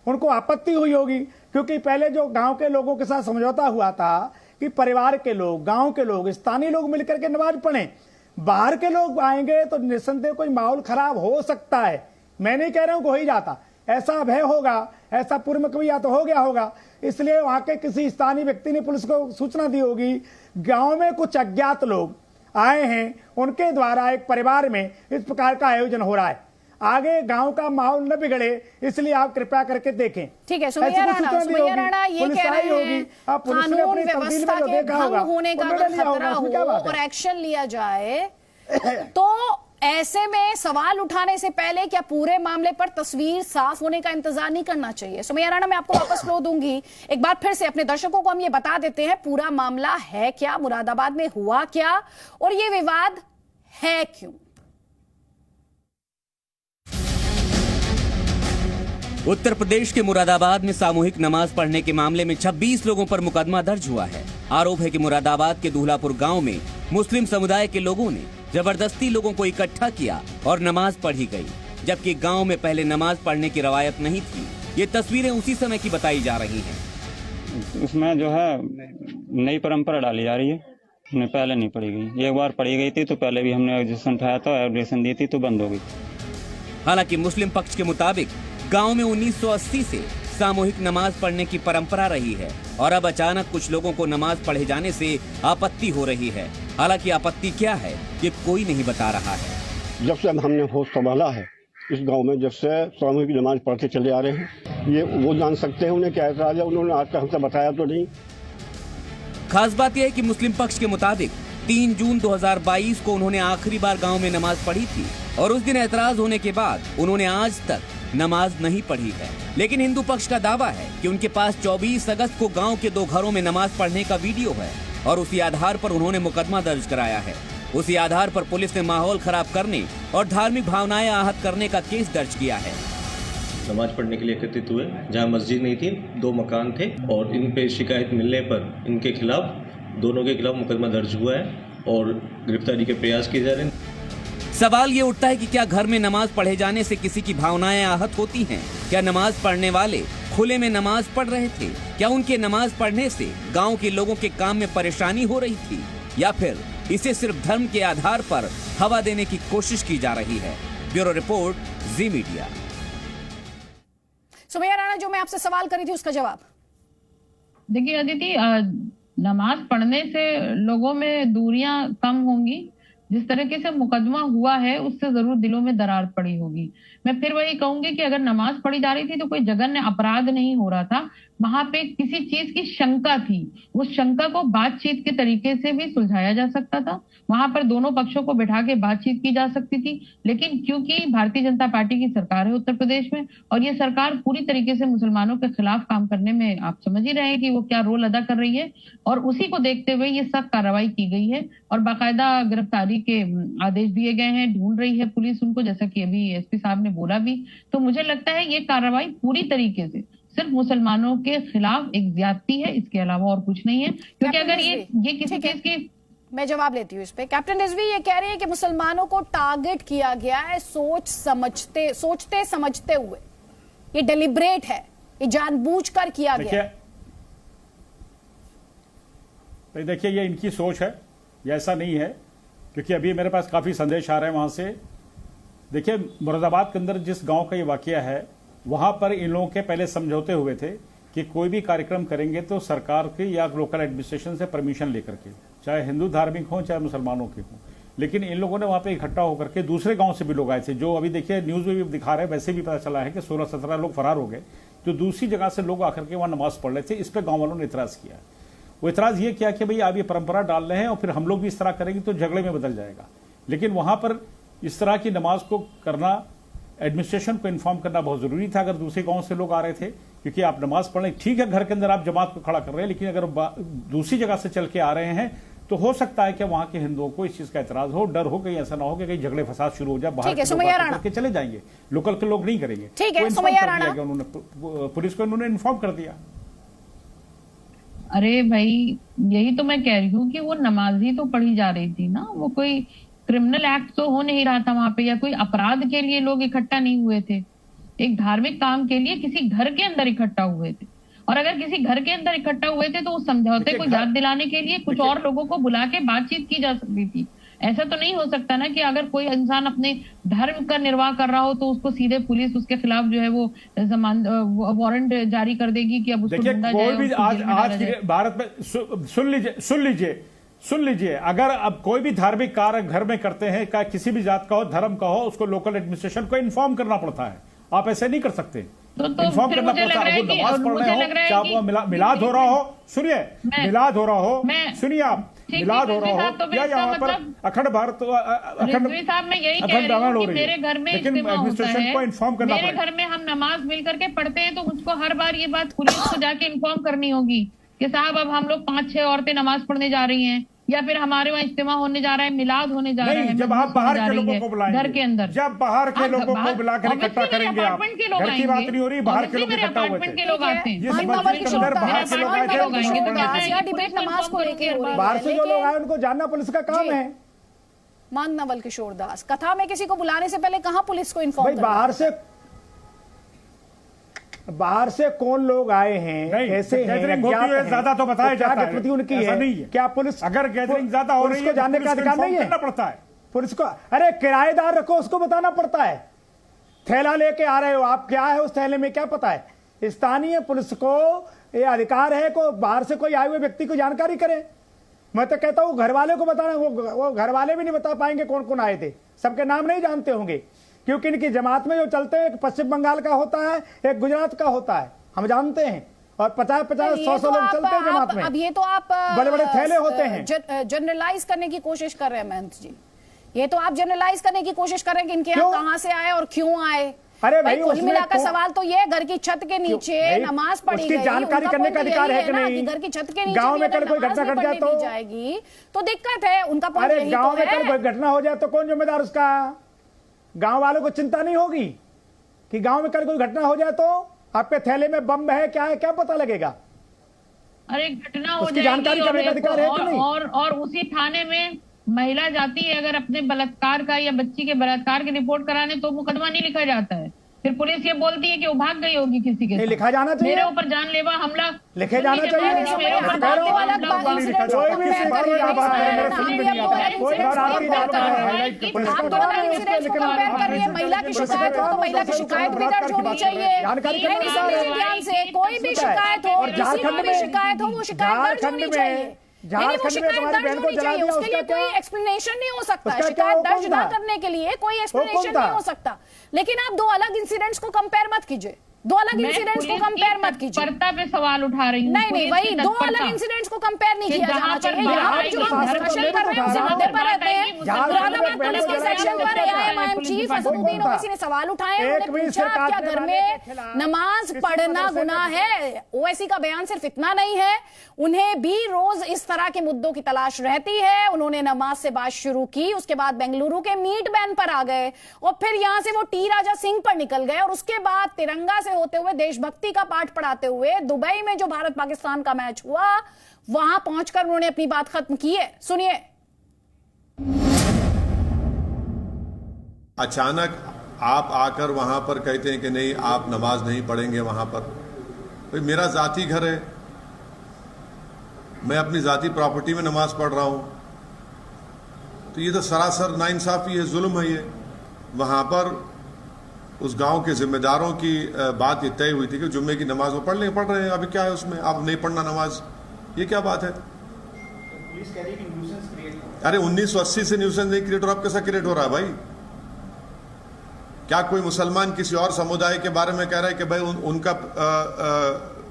उनको आपत्ति हुई होगी, क्योंकि पहले जो गांव के लोगों के साथ समझौता हुआ था कि परिवार के लोग, गांव के लोग, स्थानीय लोग मिलकर के नमाज पढ़ें। बाहर के लोग आएंगे तो निस्संदेह कोई माहौल खराब हो सकता है। मैं नहीं कह रहा हूं कि हो ही जाता, ऐसा भय होगा, ऐसा पूर्व में कभी या तो हो गया होगा, इसलिए वहां के किसी स्थानीय व्यक्ति ने पुलिस को सूचना दी होगी। गांव में कुछ अज्ञात लोग आए हैं, उनके द्वारा एक परिवार में इस प्रकार का आयोजन हो रहा है। आगे गांव का माहौल न बिगड़े, इसलिए आप कृपया करके देखें। ठीक है, सुमैया राणा ये कह रहे हैं कानून व्यवस्था के भंग होने का अगर खतरा हो और एक्शन लिया जाए, तो ऐसे में सवाल उठाने से पहले क्या पूरे मामले पर तस्वीर साफ होने का इंतजार नहीं करना चाहिए? सुमैया राणा, मैं आपको वापस फ्लो दूंगी। एक बार फिर से अपने दर्शकों को हम ये बता देते हैं पूरा मामला है क्या, मुरादाबाद में हुआ क्या और ये विवाद है क्यों। उत्तर प्रदेश के मुरादाबाद में सामूहिक नमाज पढ़ने के मामले में 26 लोगों पर मुकदमा दर्ज हुआ है। आरोप है कि मुरादाबाद के दूल्हापुर गांव में मुस्लिम समुदाय के लोगों ने जबरदस्ती लोगों को इकट्ठा किया और नमाज पढ़ी गई, जबकि गांव में पहले नमाज पढ़ने की रवायत नहीं थी। ये तस्वीरें उसी समय की बताई जा रही हैं। उसमें जो है नई परंपरा डाली जा रही है, पहले नहीं पढ़ी गई। एक बार पढ़ी गई थी तो पहले भी हमने ऑब्जेक्शन उठाया था, ऑब्जेक्शन दी थी तो बंद हो गई। हालांकि मुस्लिम पक्ष के मुताबिक गांव में 1980 से सामूहिक नमाज पढ़ने की परंपरा रही है और अब अचानक कुछ लोगों को नमाज पढ़े जाने से आपत्ति हो रही है। हालांकि आपत्ति क्या है ये कोई नहीं बता रहा है। जब से हमने होश संभाला है इस गांव में, जब से सामूहिक नमाज पढ़ते चले आ रहे हैं, ये वो जान सकते हैं उन्हें क्या ऐतराज है। उन्होंने आज तक हमसे बताया तो नहीं। खास बात यह है कि मुस्लिम पक्ष के मुताबिक 3 जून 2022 को उन्होंने आखिरी बार गांव में नमाज पढ़ी थी और उस दिन ऐतराज होने के बाद उन्होंने आज तक नमाज नहीं पढ़ी है। लेकिन हिंदू पक्ष का दावा है कि उनके पास 24 अगस्त को गांव के 2 घरों में नमाज पढ़ने का वीडियो है और उसी आधार पर उन्होंने मुकदमा दर्ज कराया है। उसी आधार पर पुलिस ने माहौल खराब करने और धार्मिक भावनाएं आहत करने का केस दर्ज किया है। नमाज पढ़ने के लिए एकत्रित हुए, जहां मस्जिद नहीं थी, 2 मकान थे और इन पे शिकायत मिलने पर इनके खिलाफ, दोनों के खिलाफ मुकदमा दर्ज हुआ है और गिरफ्तारी के प्रयास किए जा रहे हैं। सवाल ये उठता है कि क्या घर में नमाज पढ़े जाने से किसी की भावनाएं आहत होती हैं? क्या नमाज पढ़ने वाले खुले में नमाज पढ़ रहे थे? क्या उनके नमाज पढ़ने से गांव के लोगों के काम में परेशानी हो रही थी, या फिर इसे सिर्फ धर्म के आधार पर हवा देने की कोशिश की जा रही है? ब्यूरो रिपोर्ट, जी मीडिया। सुमैया राणा, जो मैं आपसे सवाल करी थी उसका जवाब। देखिए अदिति, नमाज पढ़ने से लोगों में दूरियां कम होंगी। जिस तरीके से मुकदमा हुआ है उससे जरूर दिलों में दरार पड़ी होगी। मैं फिर वही कहूंगी कि अगर नमाज पढ़ी जा रही थी तो कोई जघन्य अपराध नहीं हो रहा था, वहां पे किसी चीज की शंका थी, उस शंका को बातचीत के तरीके से भी सुलझाया जा सकता था। वहां पर दोनों पक्षों को बिठा के बातचीत की जा सकती थी। लेकिन क्योंकि भारतीय जनता पार्टी की सरकार है उत्तर प्रदेश में और ये सरकार पूरी तरीके से मुसलमानों के खिलाफ काम करने में, आप समझ ही रहे हैं कि वो क्या रोल अदा कर रही है, और उसी को देखते हुए ये सख्त कार्रवाई की गई है और बाकायदा गिरफ्तारी के आदेश दिए गए हैं। ढूंढ रही है पुलिस उनको, जैसा कि अभी एसपी साहब ने बोला भी। तो मुझे लगता है ये कार्रवाई पूरी तरीके से सिर्फ मुसलमानों के खिलाफ एक ज्यादती है, इसके अलावा और कुछ नहीं है। क्योंकि अगर ये किसी चीज की, मैं जवाब लेती हूँ इस पे। कैप्टन रिजवी ये कह रहे हैं कि मुसलमानों को टारगेट किया गया है सोचते समझते हुए, ये डेलिब्रेट है, ये जानबूझकर किया गया। देखिए ये इनकी सोच है ये ऐसा नहीं है, क्योंकि अभी मेरे पास काफ़ी संदेश आ रहे हैं वहाँ से। देखिए, मुरादाबाद के अंदर जिस गांव का ये वाकया है, वहाँ पर इन लोगों के पहले समझौते हुए थे कि कोई भी कार्यक्रम करेंगे तो सरकार की या लोकल एडमिनिस्ट्रेशन से परमिशन लेकर के, चाहे हिंदू धार्मिक हो चाहे मुसलमानों के हों। लेकिन इन लोगों ने वहाँ पे इकट्ठा होकर के दूसरे गांव से भी लोग आए थे, जो अभी देखिए न्यूज़ में भी दिखा रहे हैं, वैसे भी पता चला है कि 16-17 लोग फरार हो गए, जो दूसरी जगह से लोग आकर के वहाँ नमाज पढ़ रहे थे। इस पर गाँव वालों ने इतराज़ किया। वो इतराज़ ये किया कि भाई आप ये परंपरा डाल रहे हैं और फिर हम लोग भी इस तरह करेंगे तो झगड़े में बदल जाएगा। लेकिन वहाँ पर इस तरह की नमाज को करना, एडमिनिस्ट्रेशन को इन्फॉर्म करना बहुत जरूरी था अगर दूसरे गांव से लोग आ रहे थे, क्योंकि आप नमाज पढ़ने, ठीक है घर के अंदर आप जमात को खड़ा कर रहे हैं, लेकिन अगर दूसरी जगह से चल के आ रहे हैं तो हो सकता है कि वहां के हिंदुओं को इस चीज का एतराज हो, डर हो, कहीं ऐसा ना हो कि कहीं झगड़े फसाद शुरू हो जाए, बाहर के चले जाएंगे, लोकल के लोग नहीं करेंगे। ठीक है, सुमैया राणा, उन्होंने पुलिस को उन्होंने इन्फॉर्म कर दिया। अरे भाई, यही तो मैं कह रही हूँ कि वो नमाज ही तो पढ़ी जा रही थी ना, वो कोई क्रिमिनल एक्ट तो हो नहीं रहा था वहां पे, या कोई अपराध के लिए लोग इकट्ठा नहीं हुए थे। एक धार्मिक काम के लिए किसी घर के अंदर इकट्ठा हुए थे, और अगर किसी घर के अंदर इकट्ठा हुए थे तो उस समझौते को याद दिलाने के लिए कुछ और लोगों को बुला के बातचीत की जा सकती थी। ऐसा तो नहीं हो सकता ना कि अगर कोई इंसान अपने धर्म का निर्वाह कर रहा हो तो उसको सीधे पुलिस उसके खिलाफ जो है वो वारंट जारी कर देगी कि अब उसको ढूंढा जाए। कोई भी आज भारत में सुन लीजिए, अगर अब कोई भी धार्मिक कार्य घर में करते हैं, का किसी भी जात का हो, धर्म का हो, उसको लोकल एडमिनिस्ट्रेशन को इन्फॉर्म करना पड़ता है। आप ऐसे नहीं कर सकते, इन्फॉर्म करना पड़ता है। वो नमाज पढ़ रहे हो, चाहे वो मिलाद हो रहा हो, सुनिए, मिलाद हो रहा हो, सुनिए आप, मिलाद हो रहा हो, या यहाँ पर अखंड भारत, अखंड रामायण हो रही है, लेकिन एडमिनिस्ट्रेशन को इन्फॉर्म करना पड़ेगा। मेरे घर में हम नमाज मिल करके पढ़ते हैं तो मुझको हर बार ये बात पुलिस को जाके इन्फॉर्म करनी होगी कि साहब अब हम लोग 5-6 औरतें नमाज पढ़ने जा रही हैं, या फिर हमारे वहाँ इज्तिमा होने जा रहा है, मिलाद होने जा रहा है। जब आप बाहर के लोगों को बुलाएंगे, घर के अंदर, जब बाहर के लोगों को बुलाकर इकट्ठा करेंगे, आप घर की बात नहीं हो रही, बाहर के लोग इकट्ठा हुए थे, के लोग आते हैं, ये समझ के अंदर बाहर के लोग आए थे, डिबेट नमाज को लेके बाहर से जो लोग आए उनको जानना पुलिस का काम है। मांगनवल किशोर दास, कथा में किसी को बुलाने से पहले कहाँ पुलिस को इन्फॉर्म करना? बाहर से कौन लोग आए हैं, कैसे हैं, क्या ज्यादा तो बताया जाता है, गतिविधि उनकी है, क्या पुलिस, अगर गैदरिंग ज्यादा हो रही है, जानने का अधिकार नहीं है, पड़ता है पुलिस को। अरे किराएदार रखो, उसको बताना पड़ता है। थैला लेके आ रहे हो आप, क्या है उस थैले में, क्या पता है? स्थानीय पुलिस को ये अधिकार है को बाहर से कोई आए हुए व्यक्ति को जानकारी करे। मैं तो कहता हूँ घर वाले को बताना, वो घर वाले भी नहीं बता पाएंगे कौन कौन आए थे, सबके नाम नहीं जानते होंगे, क्योंकि इनकी जमात में जो चलते हैं, एक पश्चिम बंगाल का होता है, एक गुजरात का होता है, हम जानते हैं, और 50-50-100 लोग चलते हैं जमात में। अब ये तो आप बड़े बड़े थैले होते हैं। जनरलाइज करने की कोशिश कर रहे हैं महंत जी, ये तो आप जनरलाइज करने की कोशिश कर रहे हैं कि इनके यहाँ कहाँ से आए और क्यों आए। अरे भाई, कुल मिलाकर सवाल तो ये, घर की छत के नीचे नमाज पढ़ी गई, जानकारी करने का अधिकार है कि नहीं? घर की छत के नीचे गांव में कल कोई घटना घट जाए तो जाएगी तो दिक्कत है, उनका पॉइंट यही तो है। गांव में कल कोई घटना हो जाए तो कौन जिम्मेदार उसका? गांव वालों को चिंता नहीं होगी कि गांव में कल कोई घटना हो जाए तो आपके थैले में बम है, क्या है, क्या पता लगेगा? अरे घटना हो उसकी जानकारी करने का अधिकार है कि नहीं? और उसी थाने में महिला जाती है अगर अपने बलात्कार का या बच्ची के बलात्कार की रिपोर्ट कराने, तो मुकदमा नहीं लिखा जाता है। फिर पुलिस ये बोलती है कि वो भाग गई होगी किसी के साथ। लिखा जाना चाहिए, मेरे ऊपर जानलेवा हमला लिखे जाना चाहिए। महिला की शिकायत हो तो महिला की शिकायत भी दर्ज होनी चाहिए। ध्यान से कोई भी शिकायत हो, झारखंड में शिकायत हो, वो शिकायत दर्ज होनी चाहिए। शिकायत दर्ज होनी चाहिए, उसके लिए कोई एक्सप्लेनेशन नहीं हो सकता। शिकायत दर्ज ना करने के लिए कोई एक्सप्लेनेशन नहीं हो सकता। लेकिन आप दो अलग इंसिडेंट्स को कंपेयर मत कीजिए, दो अलग इंसिडेंट्स को कंपेयर मत कीजिए। तत्परता पे सवाल उठा रही हूँ। नहीं, वही दो अलग इंसिडेंट्स को कंपेयर नहीं किया जाना चाहिए। यहाँ जो हम डिस्कशन कर रहे हैं उसी मुद्दे पर रहते हैं। मुरादाबाद पुलिस के सेक्शन पर एआईएमआईएम चीफ असदुद्दीन ओवैसी ने सवाल उठाए, उन्होंने पूछा क्या घर में नमाज पढ़ना गुनाह है? ओवैसी का बयान सिर्फ इतना नहीं है, उन्हें भी रोज इस तरह के मुद्दों की तलाश रहती है। उन्होंने नमाज से बात शुरू की, उसके बाद बेंगलुरु के मीट बैन पर आ गए, और फिर यहां से वो टी राजा सिंह पर निकल गए, और उसके बाद तिरंगा से होते हुए देशभक्ति का पाठ पढ़ाते हुए दुबई में जो भारत पाकिस्तान का मैच हुआ वहां पहुंचकर उन्होंने अपनी बात खत्म की है। सुनिए। अचानक आप आकर वहां पर कहते हैं कि नहीं आप नमाज नहीं पढ़ेंगे वहां पर। भाई मेरा जाती घर है, मैं अपनी जाती प्रॉपर्टी में नमाज पढ़ रहा हूं, तो ये तो सरासर नाइंसाफी है, जुल्म है ये। वहां पर उस गांव के जिम्मेदारों की बात ये तय हुई थी कि जुम्मे की नमाज वो पढ़ रहे हैं, अभी क्या है उसमें, आप नहीं पढ़ना नमाज, ये क्या बात है? पुलिस कह रही है कि न्यूसेंस क्रिएट हो। अरे 1980 से न्यूसेंस नहीं क्रिएट हो रहा, अब कैसा क्रिएट हो रहा है भाई? क्या कोई मुसलमान किसी और समुदाय के बारे में कह रहा है कि भाई उनका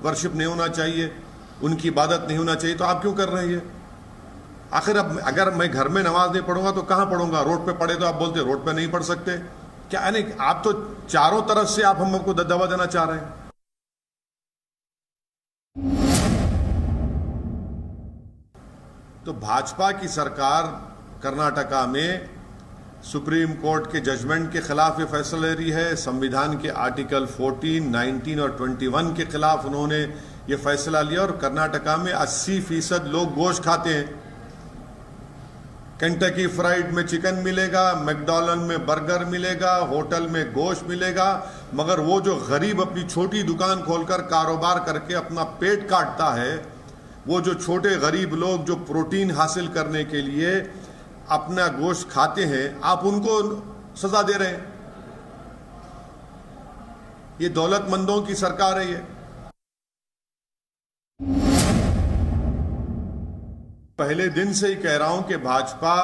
वर्शिप नहीं होना चाहिए, उनकी इबादत नहीं होना चाहिए, तो आप क्यों कर रहे हैं ये? आखिर अब अगर मैं घर में नमाज नहीं पढ़ूंगा तो कहां पढ़ूंगा? रोड पे पढ़े तो आप बोलते रोड पे नहीं पढ़ सकते क्या? नहीं, आप तो चारों तरफ से आप हमको दवा देना चाह रहे हैं। तो भाजपा की सरकार कर्नाटका में सुप्रीम कोर्ट के जजमेंट के खिलाफ ये फैसला ले रही है। संविधान के आर्टिकल 14, 19 और 21 के खिलाफ उन्होंने ये फैसला लिया और कर्नाटका में 80% लोग गोश्त खाते हैं। केंटकी फ्राइड में चिकन मिलेगा, मैकडॉनल्ड में बर्गर मिलेगा, होटल में गोश्त मिलेगा, मगर वो जो गरीब अपनी छोटी दुकान खोलकर कारोबार करके अपना पेट काटता है, वो जो छोटे गरीब लोग जो प्रोटीन हासिल करने के लिए अपना गोश्त खाते हैं, आप उनको सजा दे रहे हैं। ये दौलतमंदों की सरकार है ये। पहले दिन से ही कह रहा हूं कि भाजपा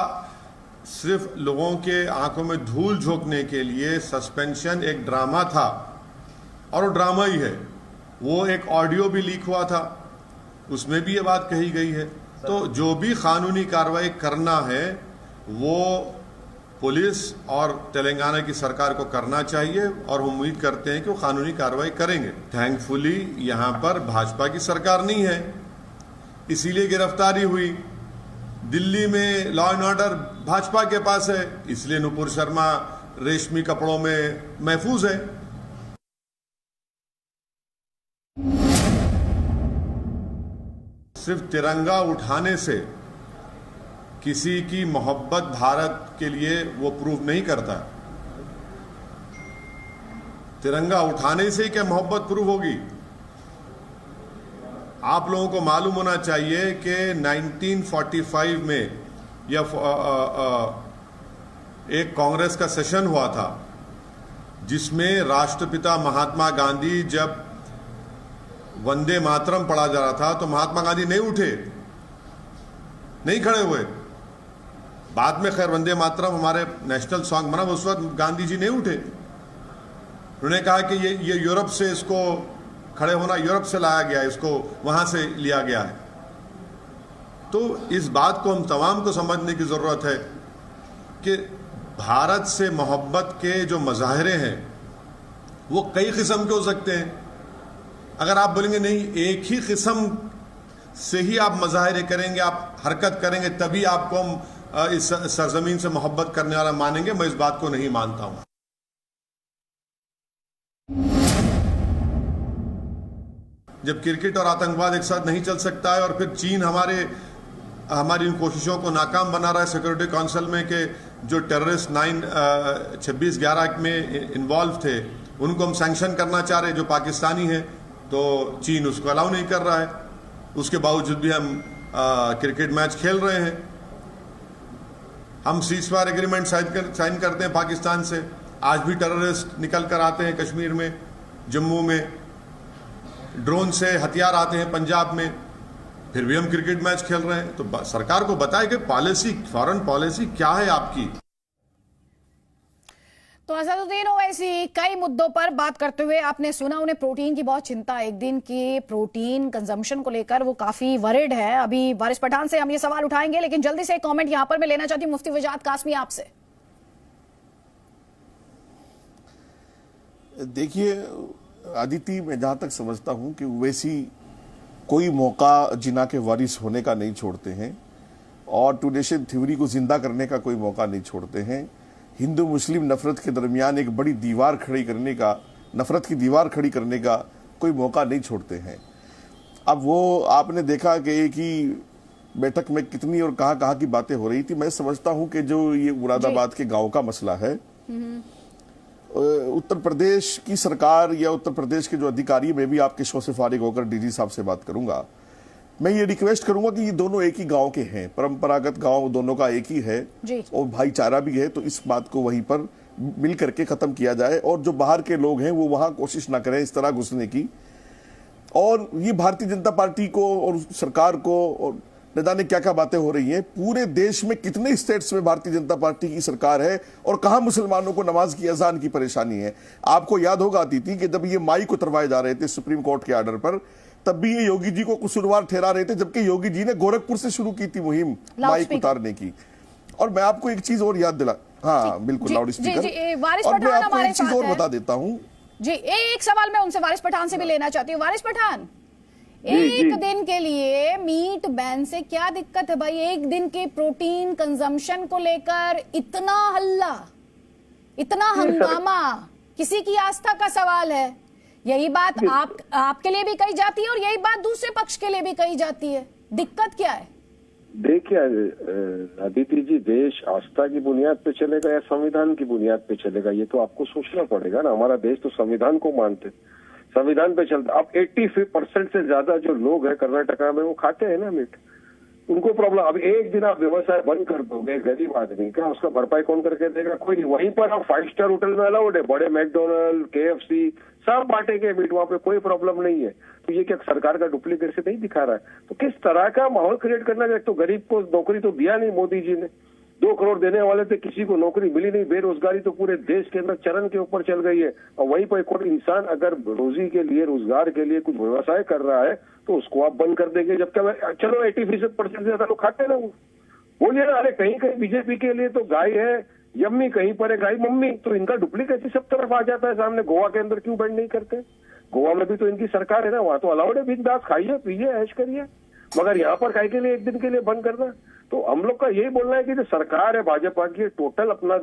सिर्फ लोगों के आंखों में धूल झोंकने के लिए सस्पेंशन एक ड्रामा था, और वो ड्रामा ही है। वो एक ऑडियो भी लीक हुआ था, उसमें भी ये बात कही गई है। तो जो भी कानूनी कार्रवाई करना है वो पुलिस और तेलंगाना की सरकार को करना चाहिए, और हम उम्मीद करते हैं कि वो कानूनी कार्रवाई करेंगे। थैंकफुली यहां पर भाजपा की सरकार नहीं है, इसीलिए गिरफ्तारी हुई। दिल्ली में लॉ एंड ऑर्डर भाजपा के पास है, इसलिए नुपुर शर्मा रेशमी कपड़ों में महफूज है। सिर्फ तिरंगा उठाने से किसी की मोहब्बत भारत के लिए वो प्रूव नहीं करता। तिरंगा उठाने से ही क्या मोहब्बत प्रूव होगी? आप लोगों को मालूम होना चाहिए कि 1945 में या एक कांग्रेस का सेशन हुआ था जिसमें राष्ट्रपिता महात्मा गांधी जब वंदे मातरम पढ़ा जा रहा था तो महात्मा गांधी नहीं उठे, नहीं खड़े हुए। बाद में खैर वंदे मातरम हमारे नेशनल सॉन्ग बना, उस वक्त गांधी जी नहीं उठे। उन्होंने कहा कि ये यूरोप से इसको खड़े होना यूरोप से लाया गया, इसको वहां से लिया गया है। तो इस बात को हम तमाम को समझने की जरूरत है कि भारत से मोहब्बत के जो मजाहरे हैं वो कई किस्म के हो सकते हैं। अगर आप बोलेंगे नहीं एक ही किस्म से ही आप मजाहरे करेंगे, आप हरकत करेंगे, तभी आपको हम इस सरजमीन से मोहब्बत करने वाला मानेंगे, मैं इस बात को नहीं मानता हूं। जब क्रिकेट और आतंकवाद एक साथ नहीं चल सकता है, और फिर चीन हमारी इन कोशिशों को नाकाम बना रहा है सिक्योरिटी काउंसिल में कि जो टेररिस्ट 26/11 में इन्वॉल्व थे उनको हम सैंक्शन करना चाह रहे हैं, जो पाकिस्तानी हैं, तो चीन उसको अलाउ नहीं कर रहा है। उसके बावजूद भी हम क्रिकेट मैच खेल रहे हैं। हम सीजफायर एग्रीमेंट साइन करते हैं पाकिस्तान से, आज भी टेररिस्ट निकल कर आते हैं कश्मीर में, जम्मू में, ड्रोन से हथियार आते हैं पंजाब में, फिर भी हम क्रिकेट मैच खेल रहे हैं। तो सरकार को बताए कि पॉलिसी, फॉरेन पॉलिसी क्या है आपकी। तो असदुद्दीन ओवैसी कई मुद्दों पर बात करते हुए आपने सुना, उन्हें प्रोटीन की बहुत चिंता है। एक दिन की प्रोटीन कंजम्पशन को लेकर वो काफी वरिड है। अभी वारिस पठान से हम ये सवाल उठाएंगे, लेकिन जल्दी से एक कमेंट यहां पर मैं लेना चाहती हूं मुफ्ती वजाद कासमी आपसे। देखिए आदिति, मैं जहां तक समझता हूं कि ओवैसी कोई मौका जिना के वारिस होने का नहीं छोड़ते हैं, और टू नेशन थ्योरी को जिंदा करने का कोई मौका नहीं छोड़ते हैं। हिंदू मुस्लिम नफरत के दरमियान एक बड़ी दीवार खड़ी करने का, नफरत की दीवार खड़ी करने का कोई मौका नहीं छोड़ते हैं। अब वो आपने देखा कि एक ही बैठक में कितनी और कहाँ की बातें हो रही थी। मैं समझता हूं कि जो ये मुरादाबाद के गांव का मसला है, उत्तर प्रदेश की सरकार या उत्तर प्रदेश के जो अधिकारी, मैं भी आपके शो से फारिग होकर डीजी साहब से बात करूंगा, मैं ये रिक्वेस्ट करूंगा कि ये दोनों एक ही गांव के हैं, परंपरागत गांव दोनों का एक ही है जी। और भाईचारा भी है, तो इस बात को वहीं पर मिल करके खत्म किया जाए और जो बाहर के लोग हैं वो वहां कोशिश ना करें इस तरह घुसने की। और ये भारतीय जनता पार्टी को और सरकार को, और न जाने क्या क्या बातें हो रही हैं। पूरे देश में कितने स्टेट्स में भारतीय जनता पार्टी की सरकार है और कहां मुसलमानों को नमाज की अजान की परेशानी है। आपको याद होगा अतिथि कि जब ये माइक उतरवाए जा रहे थे सुप्रीम कोर्ट के ऑर्डर पर, तब भी ये योगी जी को कसूरवार ठहरा रहे थे, जबकि योगी जी ने गोरखपुर से शुरू की थी मुहिम माइक उतारने की। और मैं आपको एक चीज और याद दिला, हाँ बिल्कुल लाउड स्पीकर, और मैं आपको एक चीज और बता देता हूँ जी। एक सवाल मैं उनसे वारिस पठान से भी लेना चाहती हूँ। वारिस पठान, एक दिन के लिए मीट बैन से क्या दिक्कत है भाई? एक दिन के प्रोटीन कंजम्पशन को लेकर इतना हल्ला, इतना हंगामा, किसी की आस्था का सवाल है। यही बात आपके लिए भी कही जाती है और यही बात दूसरे पक्ष के लिए भी कही जाती है। दिक्कत क्या है? देखिए अदिति जी, देश आस्था की बुनियाद पे चलेगा या संविधान की बुनियाद पे चलेगा, ये तो आपको सोचना पड़ेगा ना। हमारा देश तो संविधान को मानते, संविधान पे चलता। अब 80% से ज्यादा जो लोग हैं कर्नाटका में वो खाते हैं ना मीट, उनको प्रॉब्लम। अब एक दिन आप व्यवसाय बंद कर दोगे गरीब आदमी का, उसका भरपाई कौन करके देगा? कोई नहीं। वहीं पर आप 5 स्टार होटल में अलाउड है, बड़े मैकडोनल्ड, KFC सब बांटेंगे मीट, वहां पे कोई प्रॉब्लम नहीं है। तो ये क्या सरकार का डुप्लीकेसी नहीं दिखा रहा है? तो किस तरह का माहौल क्रिएट करना है? तो गरीब को नौकरी तो दिया नहीं मोदी जी ने, 2 करोड़ देने वाले थे, किसी को नौकरी मिली नहीं। बेरोजगारी तो पूरे देश के अंदर चरण के ऊपर चल गई है। और वहीं पर कोई इंसान अगर रोजी के लिए, रोजगार के लिए कुछ व्यवसाय कर रहा है तो उसको आप बंद कर देंगे, जबकि चलो 80% से ज्यादा लोग खाते हैं ना। वो बोलिए ना, अरे कहीं कहीं बीजेपी के लिए तो गाय है यम्मी, कहीं पर है गाय मम्मी। तो इनका डुप्लीकेसी सब तरफ आ जाता है सामने। गोवा के अंदर क्यों बैंड नहीं करते? गोवा में भी तो इनकी सरकार है ना, वहां तो अलाउड है बिंदास, खाइए पीजिए ऐश करिए। मगर यहाँ पर काय के लिए एक दिन के लिए बंद करना? तो हम लोग का यही बोलना है कि जो सरकार है भाजपा की, टोटल अपना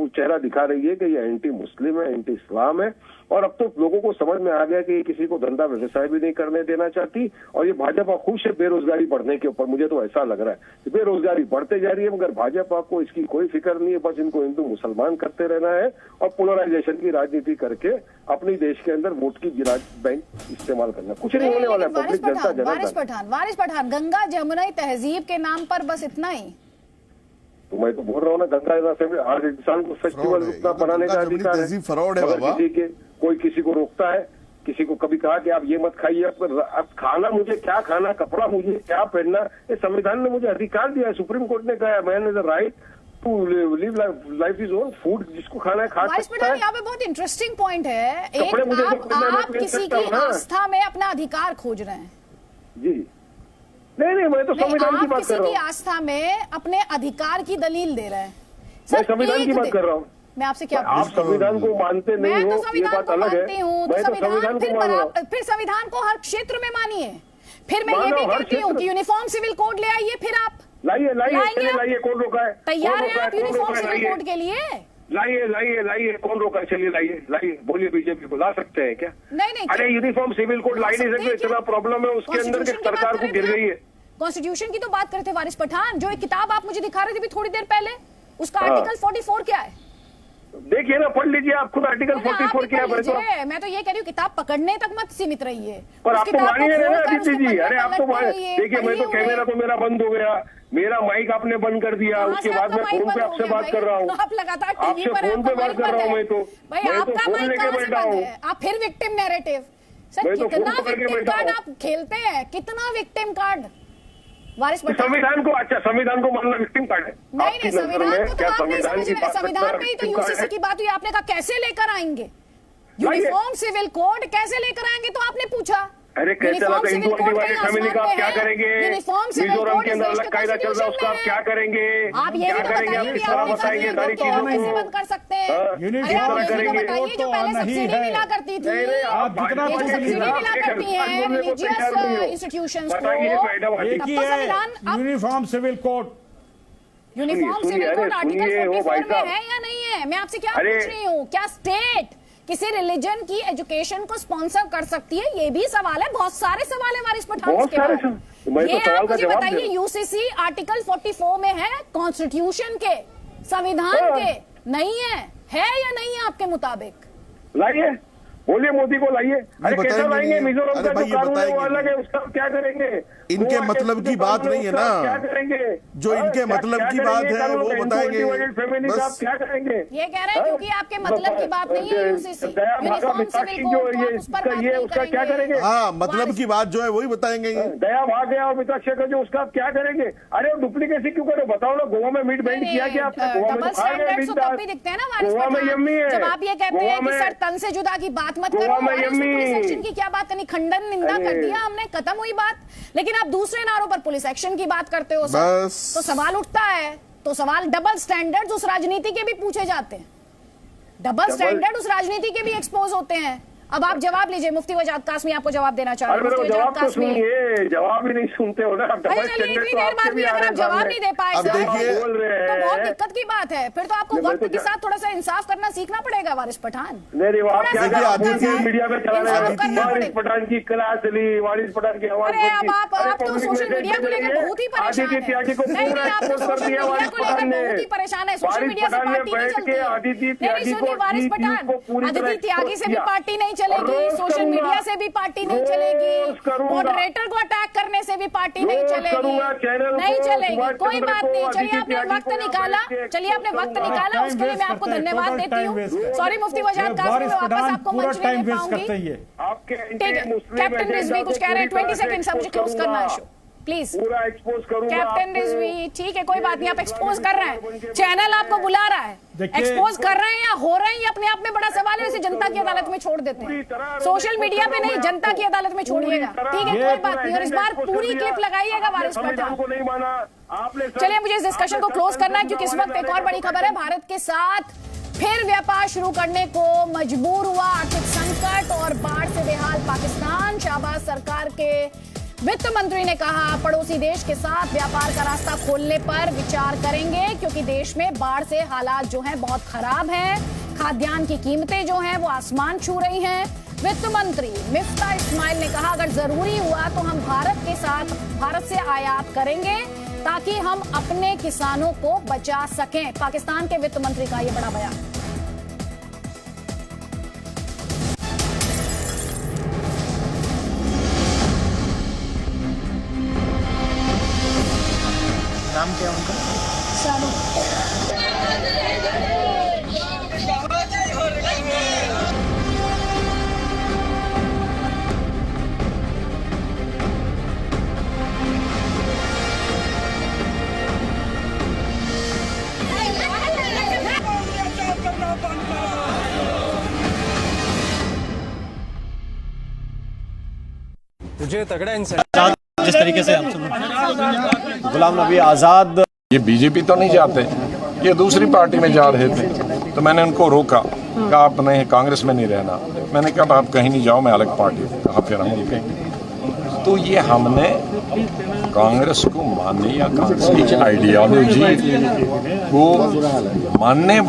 चेहरा दिखा रही है कि ये एंटी मुस्लिम है, एंटी इस्लाम है। और अब तो लोगों को समझ में आ गया कि ये किसी को धंधा व्यवसाय भी नहीं करने देना चाहती। और ये भाजपा खुश है बेरोजगारी बढ़ने के ऊपर। मुझे तो ऐसा लग रहा है कि बेरोजगारी बढ़ते जा रही है, मगर भाजपा को इसकी कोई फिक्र नहीं है। बस इनको हिंदू मुसलमान करते रहना है और पोलराइजेशन की राजनीति करके अपनी देश के अंदर वोट की बैंक इस्तेमाल करना। कुछ नहीं होने वाला है। पब्लिक जनता वारिस पठान, गंगा जमुना तहजीब के नाम पर बस इतना ही। तो मैं तो बोल रहा हूँ ना, गंगा से हर इंसान को फेस्टिवल उतना बनाने का अधिकार है। फ्रॉड है बाबा। कोई किसी को रोकता है? किसी को कभी कहा कि आप ये मत खाइए? अब खाना मुझे क्या खाना, कपड़ा मुझे क्या पहनना, ये संविधान ने मुझे अधिकार दिया है। सुप्रीम कोर्ट ने कहा man is the right to live life is own. Food जिसको खाना है खा सकता है। यहाँ पे बहुत इंटरेस्टिंग पॉइंट है। आप किसी की आस्था में अपना अधिकार खोज रहे हैं जी। नहीं, मैं तो संविधान की बात कर रहा हूँ। किसी की आस्था में अपने अधिकार की दलील दे रहे हैं। मैं संविधान की बात कर रहा हूँ। मैं आपसे क्या, आप संविधान को मानते नहीं हो, ये बात अलग है। मैं तो संविधान को मान रहा हूँ। फिर संविधान को हर क्षेत्र में मानिए। फिर मैं ये भी कहती हूँ कि यूनिफॉर्म सिविल कोड ले आइए। फिर आप लाइए कौन रोका है? तैयार है आप यूनिफॉर्म सिविल कोड के लिए? लाइए कौन रोका है? चलिए लाइए बोलिए, बीजेपी को ला सकते हैं क्या? नहीं। अरे यूनिफॉर्म सिविल कोड ला नहीं सकते, इतना प्रॉब्लम है उसके अंदर की सरकार को गिर गई है। कॉन्स्टिट्यूशन की तो बात करते वारिस पठान, जो एक किताब आप मुझे दिखा रहे थे थोड़ी देर पहले, उसका आर्टिकल 44 क्या है? देखिए ना, पढ़ लीजिए आप खुद आर्टिकल 44 क्या है। मैं तो ये कह रही हूँ किताब पकड़ने तक मत सीमित रहिए। पर आप तो मानिए ना अदिति जी। अरे आप तो देखिए, मैं तो कैमरा तो मेरा बंद हो गया, मेरा माइक आपने बंद कर दिया, उसके बाद मैं फोन पे आपसे बात कर रहा हूँ। आप लगातार टीवी पर फोन पे बात कर रहा हूँ। मैं तो फोन लेके बैठा हूँ। आप फिर विक्टिम नैरेटिव। सर कितना विक्टिम कार्ड आप खेलते हैं, कितना विक्टिम कार्ड? संविधान को, अच्छा संविधान को मानना विक्टिम कार्ड है? नहीं, संविधान को तो आप नहीं समझ रहे। संविधान में ही तो यूसीसी की बात हुई। आपने कहा कैसे लेकर आएंगे यूनिफॉर्म सिविल कोड, कैसे लेकर आएंगे? तो आपने पूछा अरे कैसे हिंदू अनडिवाइडेड फैमिली का आप क्या करेंगे? मिजोरम के अंदर अलग कायदा चल रहा है, उसका आप क्या करेंगे? आप ये भी बताइए, किस तरह बताएंगे सारी चीजों को? बंद कर सकते हैं? बताइए जो पहले सब्सिडी मिला करती थी, सब्सिडी मिला करती है रिलीजियस इंस्टीट्यूशंस को, यूनिफॉर्म सिविल कोड आर्टिकल 44 में है या नहीं है? मैं आपसे क्या पूछ रही हूँ, क्या स्टेट किसी रिलीजन की एजुकेशन को स्पॉन्सर कर सकती है? ये भी सवाल है। बहुत सारे सवाल है वारिस पठान के। ये आप मुझे बताइए, यूसीसी आर्टिकल 44 में है, कॉन्स्टिट्यूशन के, संविधान के नहीं है या नहीं है आपके मुताबिक? लाइए बोलिए मोदी को लाइए। अरे कैसा बताएंगे लाएंगे? नहीं। मिजोरम अरे का भाई जो ये कानून है वो बताएंगे अलग है, उसका क्या करेंगे? इनके गोवा के मतलब की जो बात कानून नहीं है उसका ना। क्या करेंगे? जो इनके मतलब की बात है वो बताएंगे। बस बस क्या करेंगे? ये कह रहे हैं क्योंकि आपके मतलब की बात नहीं है यूसीसी, दया भागा यूनिफॉर्म विपक्षी सिविल जो कोड ये उस पर बात ये नहीं उसका क्या करेंगे। करेंगे? हाँ, मतलब की बात जो है वही बताएंगे ये। दया भाग गया और विपक्ष का जो उसका क्या करेंगे? अरे डुप्लीकेसी क्यों करो? बताओ ना, गोवा में मीट बैंड किया क्या आपने? गोवा में डबल तो खा गए स्टैंडर्ड्स तो मीट तब भी दिखते हैं ना वारिस गोवा में पठान, यम्मी है। जब आप ये कहते हैं कि सर तन से जुदा की बात मत करो, गोवा में अरे उसमें यम्मी। पुलिस एक्शन की क्या बात करनी, खंडन निंदा अरे। कर दिया हमने, खत्म हुई बात। लेकिन आप दूसरे नारों पर पुलिस एक्शन की बात करते हो सर, बस। तो सवाल उठता है, तो सवाल डबल स्टैंडर्ड्स उस राजनीति के भी पूछे जाते हैं, डबल स्टैंडर्ड उस राजनीति के भी एक्सपोज होते हैं। अब आप जवाब लीजिए, मुफ्ती वजाद कासमी आपको जवाब देना चाह अरे रहे मेरे हैं। को जवाब तो सुनिए, जवाब ही नहीं सुनते हो ना। अरे चलिए, इतनी देर बाद भी अगर आप जवाब नहीं दे पाए अब सर, देखिए, बोल रहे तो बहुत हैं। दिक्कत की बात है। फिर तो आपको नहीं, वक्त मैं तो के साथ थोड़ा सा इंसाफ करना सीखना पड़ेगा वारिस पठान। नहीं आप थोड़ा क्या सा क्या वक्त आदित्य के साथ मीडिया में चला रहे इंसाफ हैं? करना वारिस पड़ेगा। पठान की क्लास ली, वारिस पठान की आवाज अरे अब बची। आप अरे तो पब्लिक सोशल में मीडिया को लेकर बहुत ही परेशान आदित्य है। त्यागी को नहीं पूरा नहीं, आप तो एक्सपोज कर सोशल दिया मीडिया वारिस को लेकर पठान ने। बहुत ही परेशान है। सोशल वारिस मीडिया से पठान ने पार्टी नहीं बैठ चलती के है। आदित्य नहीं त्यागी सुनिए, को वारिस न्यूज़ पठान, को पूरी तरह आदित्य त्यागी से भी किया। पार्टी नहीं चलेगी, रोज सोशल करूंगा। मीडिया से भी पार्टी नहीं रोज चलेगी, करूंगा। मॉडरेटर को अटैक करने से भी पार्टी नहीं रोज चलेगी, करूंगा, चैनल नहीं को, चलेगी, सुभाष कोई चंद्र बात को, नहीं। चलिए आदित्य आपने त्यागी वक्त को मैं निकाला, बैठ के चलिए आपने वक्त करूंगा। निकाला, उसके लिए मैं आपको धन्यवाद देती हूँ। सॉरी मुफ्ती वजाद कासमी, मैं वापस आपको मंच नहीं दे पाऊंगी। आपके ठीक है, कैप्टन रिजवी कुछ कह रहे हैं, 20 सेकंड से मुझे क्लोज करना है शो, प्लीज। पूरा एक्सपोज करूंगा कैप्टन रिजवी, ठीक है कोई बात नहीं, आप एक्सपोज कर रहे हैं, चैनल आपको बुला रहा है, एक्सपोज कर रहे हैं या हो रहे हैं, ये अपने आप में बड़ा सवाल है। इसे जनता की अदालत में छोड़ देते हैं, सोशल मीडिया पे नहीं, जनता की अदालत में छोड़िएगा, ठीक है कोई बात नहीं। और इस बार पूरी क्लिप लगाइएगा वारिस पठान को नहीं माना आपने। चलिए मुझे इस डिस्कशन को क्लोज करना है क्योंकि इस वक्त एक और बड़ी खबर है। भारत के साथ फिर व्यापार शुरू करने को मजबूर हुआ आर्थिक संकट और बाढ़ से बेहाल पाकिस्तान। शाहबाज सरकार के वित्त मंत्री ने कहा पड़ोसी देश के साथ व्यापार का रास्ता खोलने पर विचार करेंगे क्योंकि देश में बाढ़ से हालात जो हैं बहुत खराब हैं, खाद्यान्न की कीमतें जो हैं वो आसमान छू रही हैं। वित्त मंत्री मिफ्ता इस्माइल ने कहा अगर जरूरी हुआ तो हम भारत से आयात करेंगे ताकि हम अपने किसानों को बचा सकें। पाकिस्तान के वित्त मंत्री का यह बड़ा बयान। नाम क्या है उनका? तुझे तगड़ा इंसान जिस तरीके से हम गुलाम नबी आज़ाद, ये बीजेपी तो नहीं जाते, ये दूसरी पार्टी में जा रहे थे, तो मैंने उनको रोका, कहा आप नहीं कांग्रेस में नहीं रहना। मैंने कहा आप कहीं नहीं जाओ, मैं अलग पार्टी। कहा फिर हम उनके, तो ये हमने कांग्रेस को मानने या कांग्रेस की आइडियोलॉजी को मानने